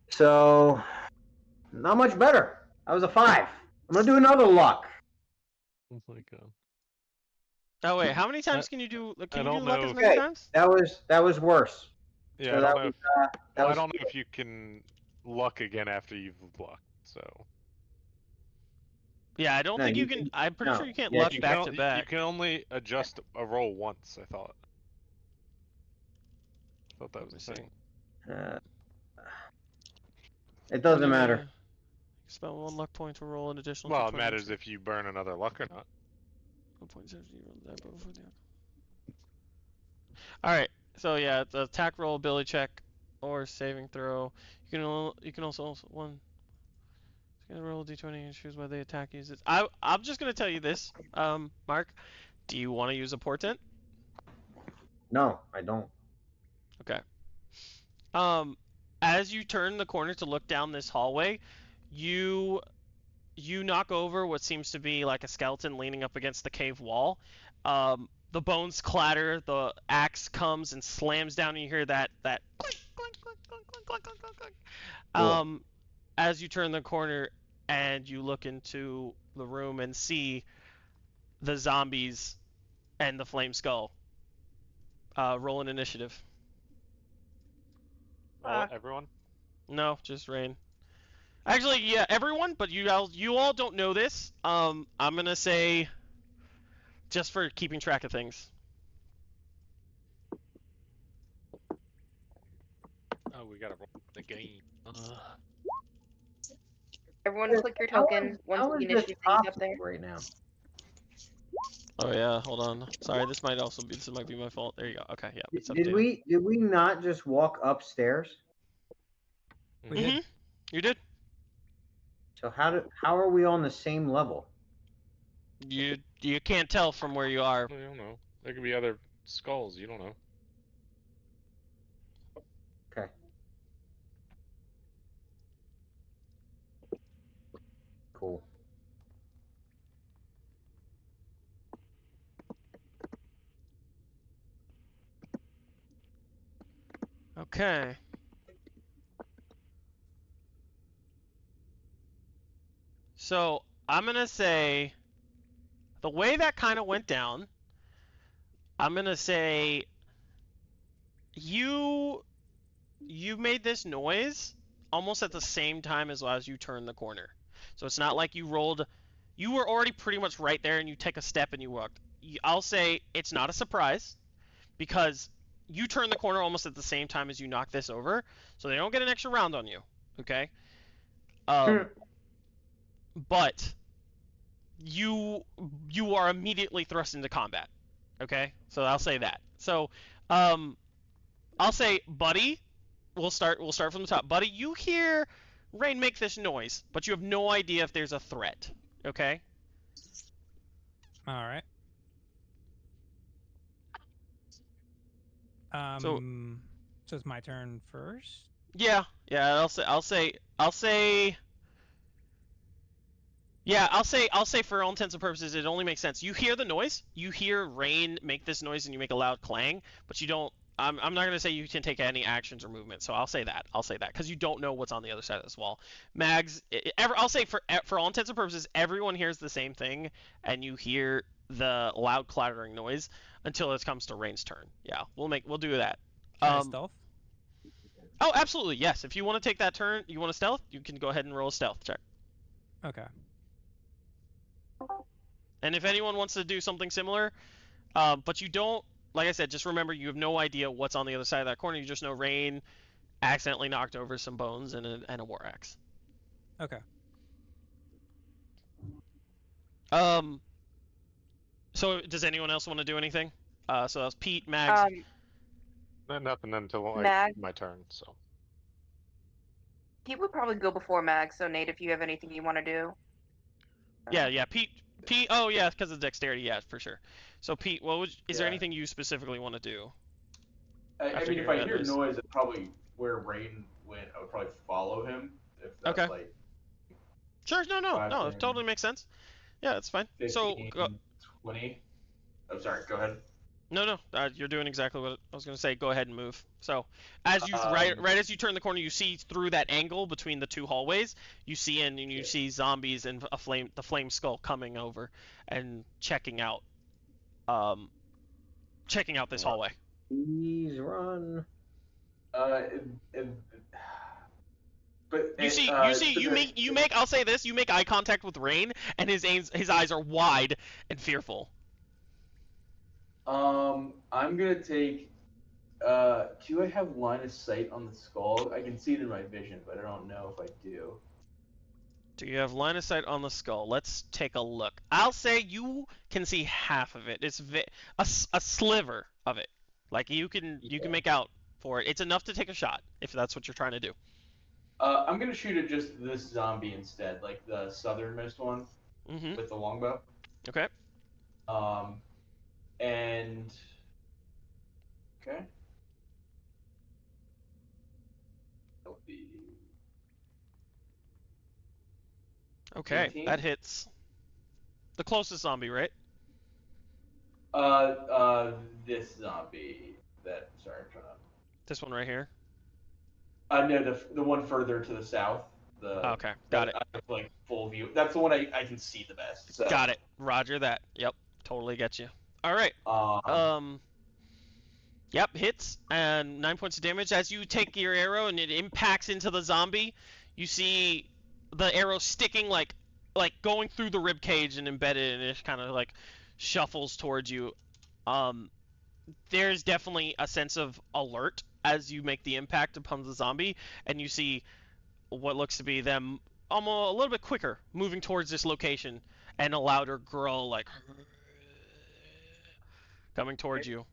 So, not much better. That was a 5. I'm gonna do another luck. Oh my god. Oh wait, how many times can you do? Can you do luck as many Okay, times? that was worse. Yeah, So I don't know. I don't know if you can luck again after you've lucked. So. Yeah, I don't think you can. I'm pretty sure you can't luck back to back. You can only adjust a roll once. I thought that was the thing. It doesn't matter. Spend 1 luck point to roll an additional. Well, it matters if you burn another luck or not. Alright, so yeah, it's an attack roll, ability check, or saving throw. You can also roll a d20 and choose whether the attack uses. I'm just gonna tell you this, Mark. Do you want to use a portent? No, I don't. Okay. As you turn the corner to look down this hallway, you you knock over what seems to be like a skeleton leaning up against the cave wall. The bones clatter, the axe comes and slams down, and you hear that clink, clink, clink, clink, clink, clink, clink, clink. Cool. As you turn the corner and you look into the room and see the zombies and the flame skull. Roll an initiative. Everyone? No, just Rain. Actually, yeah, everyone, but you all don't know this. I'm gonna say, just for keeping track of things. Oh, we gotta roll the game. Everyone click your token once the initiative thing's up there. Right now. Oh yeah, hold on. Sorry, this might be my fault. There you go. Okay, yeah. It's up Did to we not just walk upstairs? We did. You did. So how are we on the same level? You can't tell from where you are. I don't know. There could be other skulls. You don't know. Okay. Cool. Okay. So I'm gonna say the way that kind of went down. I'm gonna say you made this noise almost at the same time as you turned the corner. So it's not like you rolled. You were already pretty much right there, and you take a step and you walked. I'll say it's not a surprise because you turned the corner almost at the same time as you knocked this over, so they don't get an extra round on you. Okay. But you are immediately thrust into combat. Okay, so I'll say that. So, I'll say, Buddy. We'll start from the top. Buddy, you hear Rain make this noise, but you have no idea if there's a threat. Okay. All right. So it's my turn first. yeah. I'll say for all intents and purposes, it only makes sense. You hear the noise. You hear Rain make this noise, and you make a loud clang, but you don't. I'm not gonna say you can take any actions or movement, so I'll say that because you don't know what's on the other side of this wall. Mags, I'll say for all intents and purposes, everyone hears the same thing, and you hear the loud clattering noise until it comes to Rain's turn. Yeah, we'll do that. Can I stealth? Oh, absolutely, yes. If you want to take that turn, you want to stealth, you can go ahead and roll a stealth check. Okay. And if anyone wants to do something similar, but you don't, like I said, just remember you have no idea what's on the other side of that corner. You just know Rain accidentally knocked over some bones and a war axe. Okay. So does anyone else want to do anything? So that was Pete, Mags. Nothing until Mag. my turn. So. Pete would probably go before Mag. So Nate, if you have anything you want to do. Yeah. Pete. Oh yeah, because of dexterity. Yeah, for sure. So Pete, is there anything you specifically want to do? I mean, if I hear noise, it's probably where Rain went. I would probably follow him. If that's okay. Like sure. No. It totally makes sense. Yeah, that's fine. 15, 20. I'm sorry. Go ahead. No. You're doing exactly what I was going to say. Go ahead and move. So, as you right as you turn the corner, you see through that angle between the two hallways. You see zombies and the flame skull coming over and checking out this hallway. Please run. But you make. I'll say this: you make eye contact with Rain, and his eyes are wide and fearful. I'm gonna take. Do I have line of sight on the skull? I can see it in my vision, but I don't know if I do. Do you have line of sight on the skull? Let's take a look. I'll say you can see half of it. It's a sliver of it. Like you can make out for it. It's enough to take a shot if that's what you're trying to do. I'm gonna shoot at just this zombie instead, like the southernmost one with the longbow. Okay. And okay. That'll be. Okay, 18. that hits. The closest zombie, right? This zombie. Sorry, I'm trying to. This one right here. No, the one further to the south. Okay, got it. I have, like, full view. That's the one I can see the best. So. Got it. Roger that. Yep, totally get you. All right. Yep, hits and 9 points of damage. As you take your arrow and it impacts into the zombie, you see the arrow sticking like going through the rib cage and embedded, and it kind of like shuffles towards you. There's definitely a sense of alert as you make the impact upon the zombie, and you see what looks to be them almost a little bit quicker moving towards this location, and a louder growl like coming towards you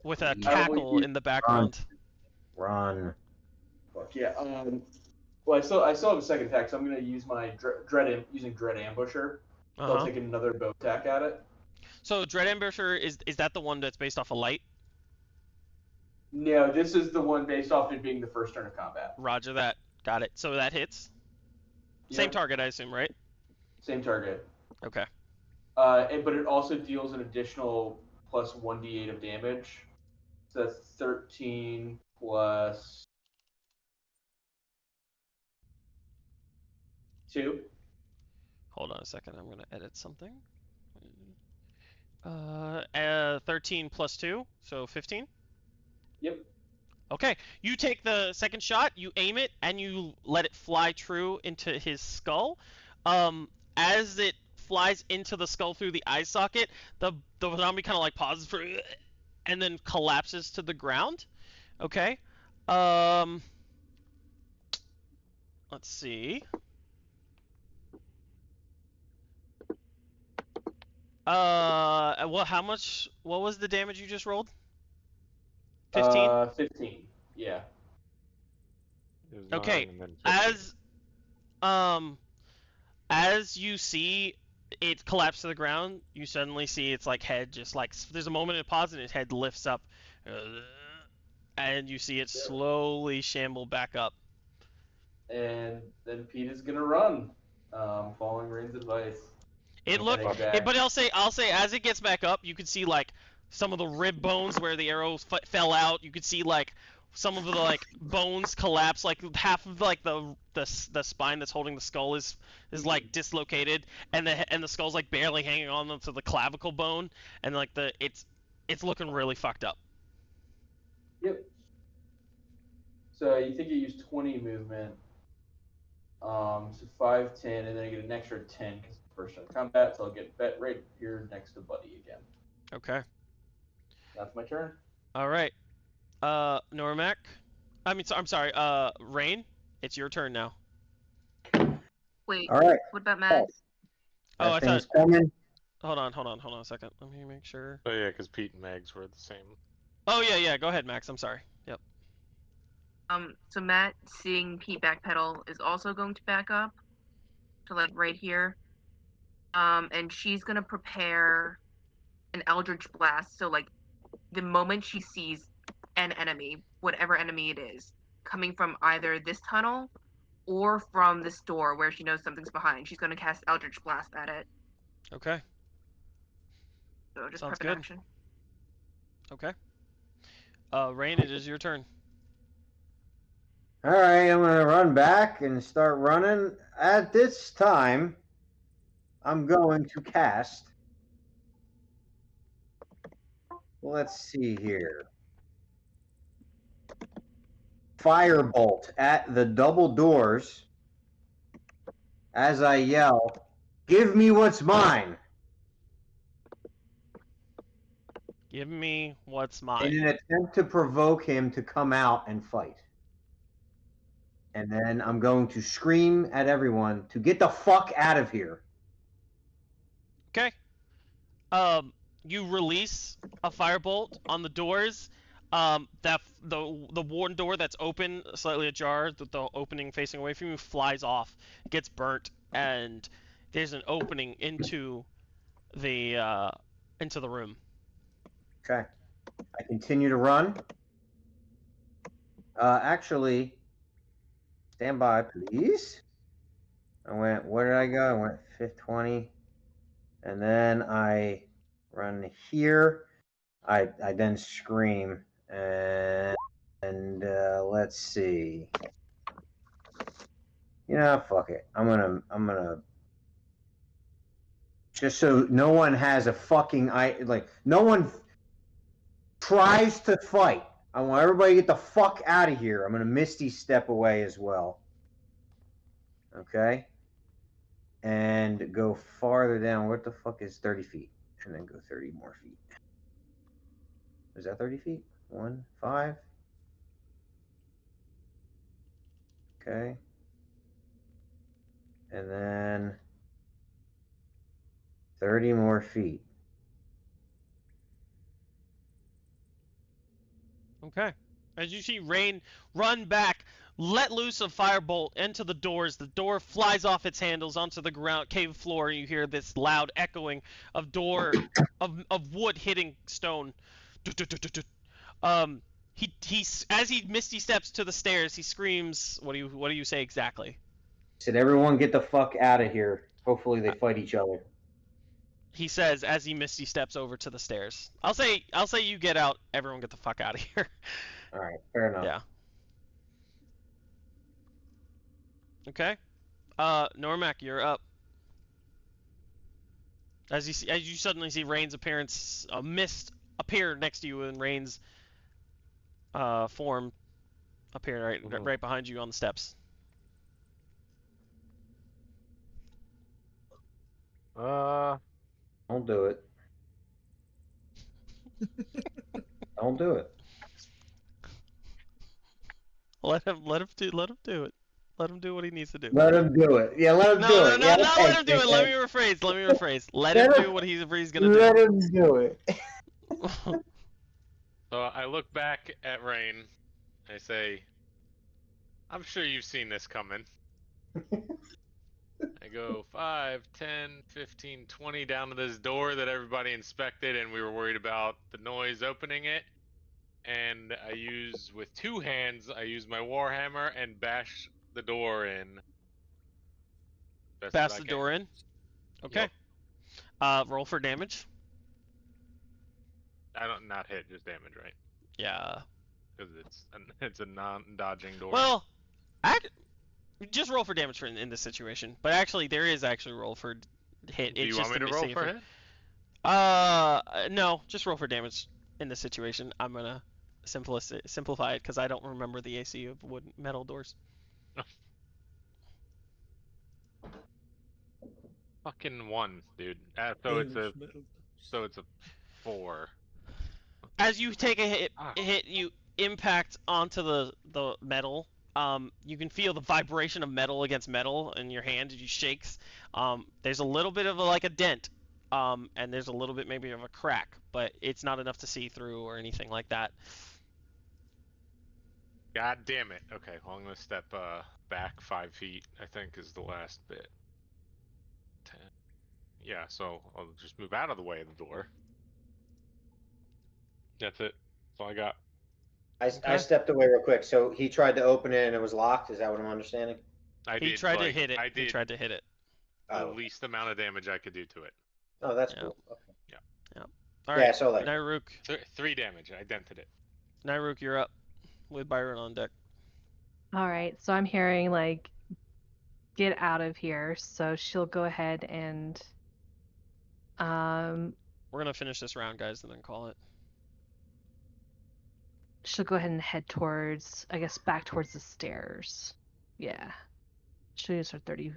with a cackle in the background. Run. Fuck yeah. Well, I still have a second attack, so I'm gonna use my dread ambusher. So I'll take another bow attack at it. So Dread Ambusher is that the one that's based off of light? No, this is the one based off it being the first turn of combat. Roger that. Got it. So that hits. Yep. Same target, I assume, right? Same target. Okay. But it also deals an additional plus 1d8 of damage. So that's 13 plus 2. Hold on a second. I'm gonna edit something. 13 plus 2, so 15. Yep. Okay, you take the second shot, you aim it, and you let it fly true into his skull. As it flies into the skull through the eye socket, the zombie kind of like pauses for, and then collapses to the ground. Okay. Let's see. Well, how much? What was the damage you just rolled? 15? 15. Yeah. Okay. As you see it collapse to the ground, you suddenly see its like head just like there's a moment of pause and its head lifts up, and you see it slowly shamble back up. And then Pete is gonna run, following Rain's advice. But I'll say as it gets back up, you can see like some of the rib bones where the arrow fell out. You could see like some of the like bones collapse, like half of like the spine that's holding the skull is like dislocated, and the skull's like barely hanging on to the clavicle bone, and like it's looking really fucked up. Yep. So you think you use 20 movement, so 5, 10, and then I get an extra 10 because first turn combat, so I'll get bet right here next to Buddy again. Okay. That's my turn. All right. Normac. I'm sorry. Rain. It's your turn now. Wait. All right. What about Max? Oh, I thought. Coming. Hold on a second. Let me make sure. Oh yeah, because Pete and Mags were the same. Oh yeah. Go ahead, Max. I'm sorry. Yep. So Matt, seeing Pete backpedal, is also going to back up to like right here. And she's gonna prepare an Eldritch Blast. So like, the moment she sees an enemy, whatever enemy it is, coming from either this tunnel or from this door where she knows something's behind, she's gonna cast Eldritch Blast at it. Okay. So just Sounds prep good. action. Okay. Rain, it is your turn. All right, I'm going to run back and start running. At this time, I'm going to cast. Let's see here. Firebolt at the double doors as I yell, "Give me what's mine!" Give me what's mine. In an attempt to provoke him to come out and fight. And then I'm going to scream at everyone to get the fuck out of here. Okay. You release a firebolt on the doors. That the one door that's open, slightly ajar, the opening facing away from you flies off, gets burnt, and there's an opening into the room. Okay. I continue to run. Actually, stand by, please. I went. Where did I go? I went 20, and then I run here. I then scream and let's see. Fuck it. I'm gonna just so no one has a fucking no one tries to fight. I want everybody to get the fuck out of here. I'm gonna Misty step away as well. Okay. And go farther down. What the fuck is 30 feet? And then go 30 more feet. Is that 30 feet? 1, 5. Okay. And then 30 more feet. Okay. As you see Rain run back, let loose a firebolt into the doors. The door flies off its handles onto the ground cave floor, and you hear this loud echoing of of wood hitting stone. As he misty steps to the stairs, he screams. What do you say exactly? Said everyone get the fuck out of here. Hopefully they fight each other. He says as he misty steps over to the stairs. I'll say you get out. Everyone get the fuck out of here. All right, fair enough. Yeah. Okay. Normac, you're up. As you suddenly see Rain's appearance, a mist appear next to you, and Rain's form appear right behind you on the steps. Don't do it. Don't do it. Let him do it. Let him do what he needs to do. Let him do it. Yeah, let him do it. No, yeah, not let him do it. Let me rephrase. Let him do what he's gonna do. Let him do it. So I look back at Rain. I say, I'm sure you've seen this coming. I go 5, 10, 15, 20 down to this door that everybody inspected, and we were worried about the noise opening it. And with two hands, I use my warhammer and bash the door in. Bash the door in? Okay. Yep. Roll for damage. I don't not hit, just damage, right? Yeah. Because it's a non-dodging door. Well, just roll for damage in this situation. But actually, there is actually roll for hit. Do you want me to roll for hit? No, just roll for damage in this situation. I'm gonna simplify it because I don't remember the AC of metal doors. Fucking 1, dude. So it's a 4. As you take a hit, you impact onto the metal. You can feel the vibration of metal against metal in your hand as you shakes. There's a little bit of a dent, and there's a little bit maybe of a crack, but it's not enough to see through or anything like that. God damn it. Okay, well, I'm gonna step back 5 feet, I think is the last bit. 10. Yeah, so I'll just move out of the way of the door. That's it. That's all I got. I stepped away real quick. So he tried to open it and it was locked. Is that what I'm understanding? He tried to hit it. He tried to hit it. The least amount of damage I could do to it. Oh, that's cool. Okay. Yeah. All right. Yeah, so Nyruk. 3 damage. I dented it. Nyruk, you're up with Byron on deck. All right. So I'm hearing get out of here. So she'll go ahead and we're gonna finish this round, guys, and then call it. She'll go ahead and head towards, I guess, back towards the stairs. Yeah. She'll use her 30. You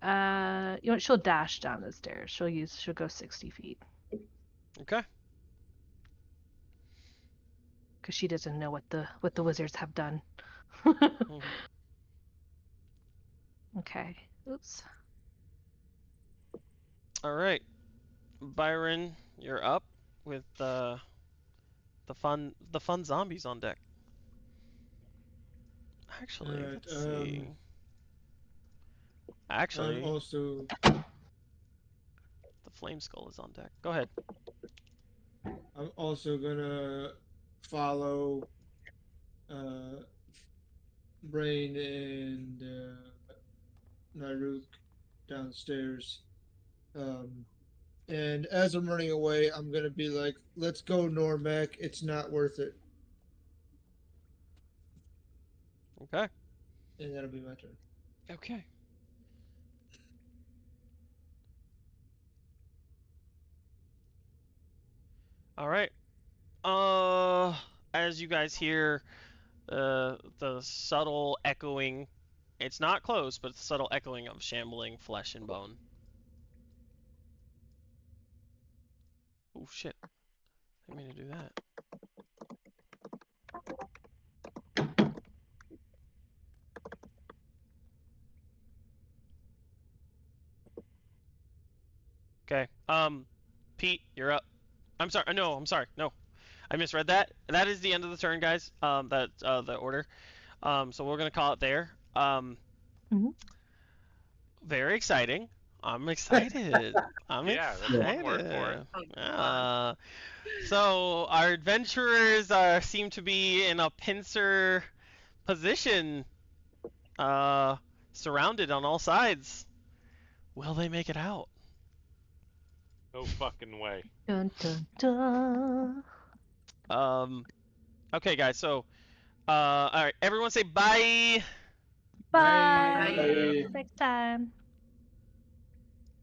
know what? She'll dash down the stairs. She'll go 60 feet. Okay. Because she doesn't know what the wizards have done. Okay. Oops. All right, Byron, you're up with the fun zombies on deck. Actually, let's see. Actually, I'm also the flame skull is on deck. Go ahead. I'm also gonna follow Brain and my rook downstairs. And as I'm running away, I'm gonna be like, "Let's go, Normac. It's not worth it." Okay. And that'll be my turn. Okay. All right. As you guys hear, the subtle echoing. It's not close, but it's subtle echoing of shambling flesh and bone. Oh shit! I didn't mean to do that. Okay. Pete, you're up. I'm sorry. No, I'm sorry. No, I misread that. That is the end of the turn, guys. That the order. So we're gonna call it there. Mhm. Very exciting. I'm excited. I'm Yeah, that's one word for it. excited. Oh, God. So our adventurers seem to be in a pincer position, surrounded on all sides. Will they make it out? No fucking way. Dun dun dun. Okay, guys. So, all right. Everyone say bye. Bye. Bye. Next time.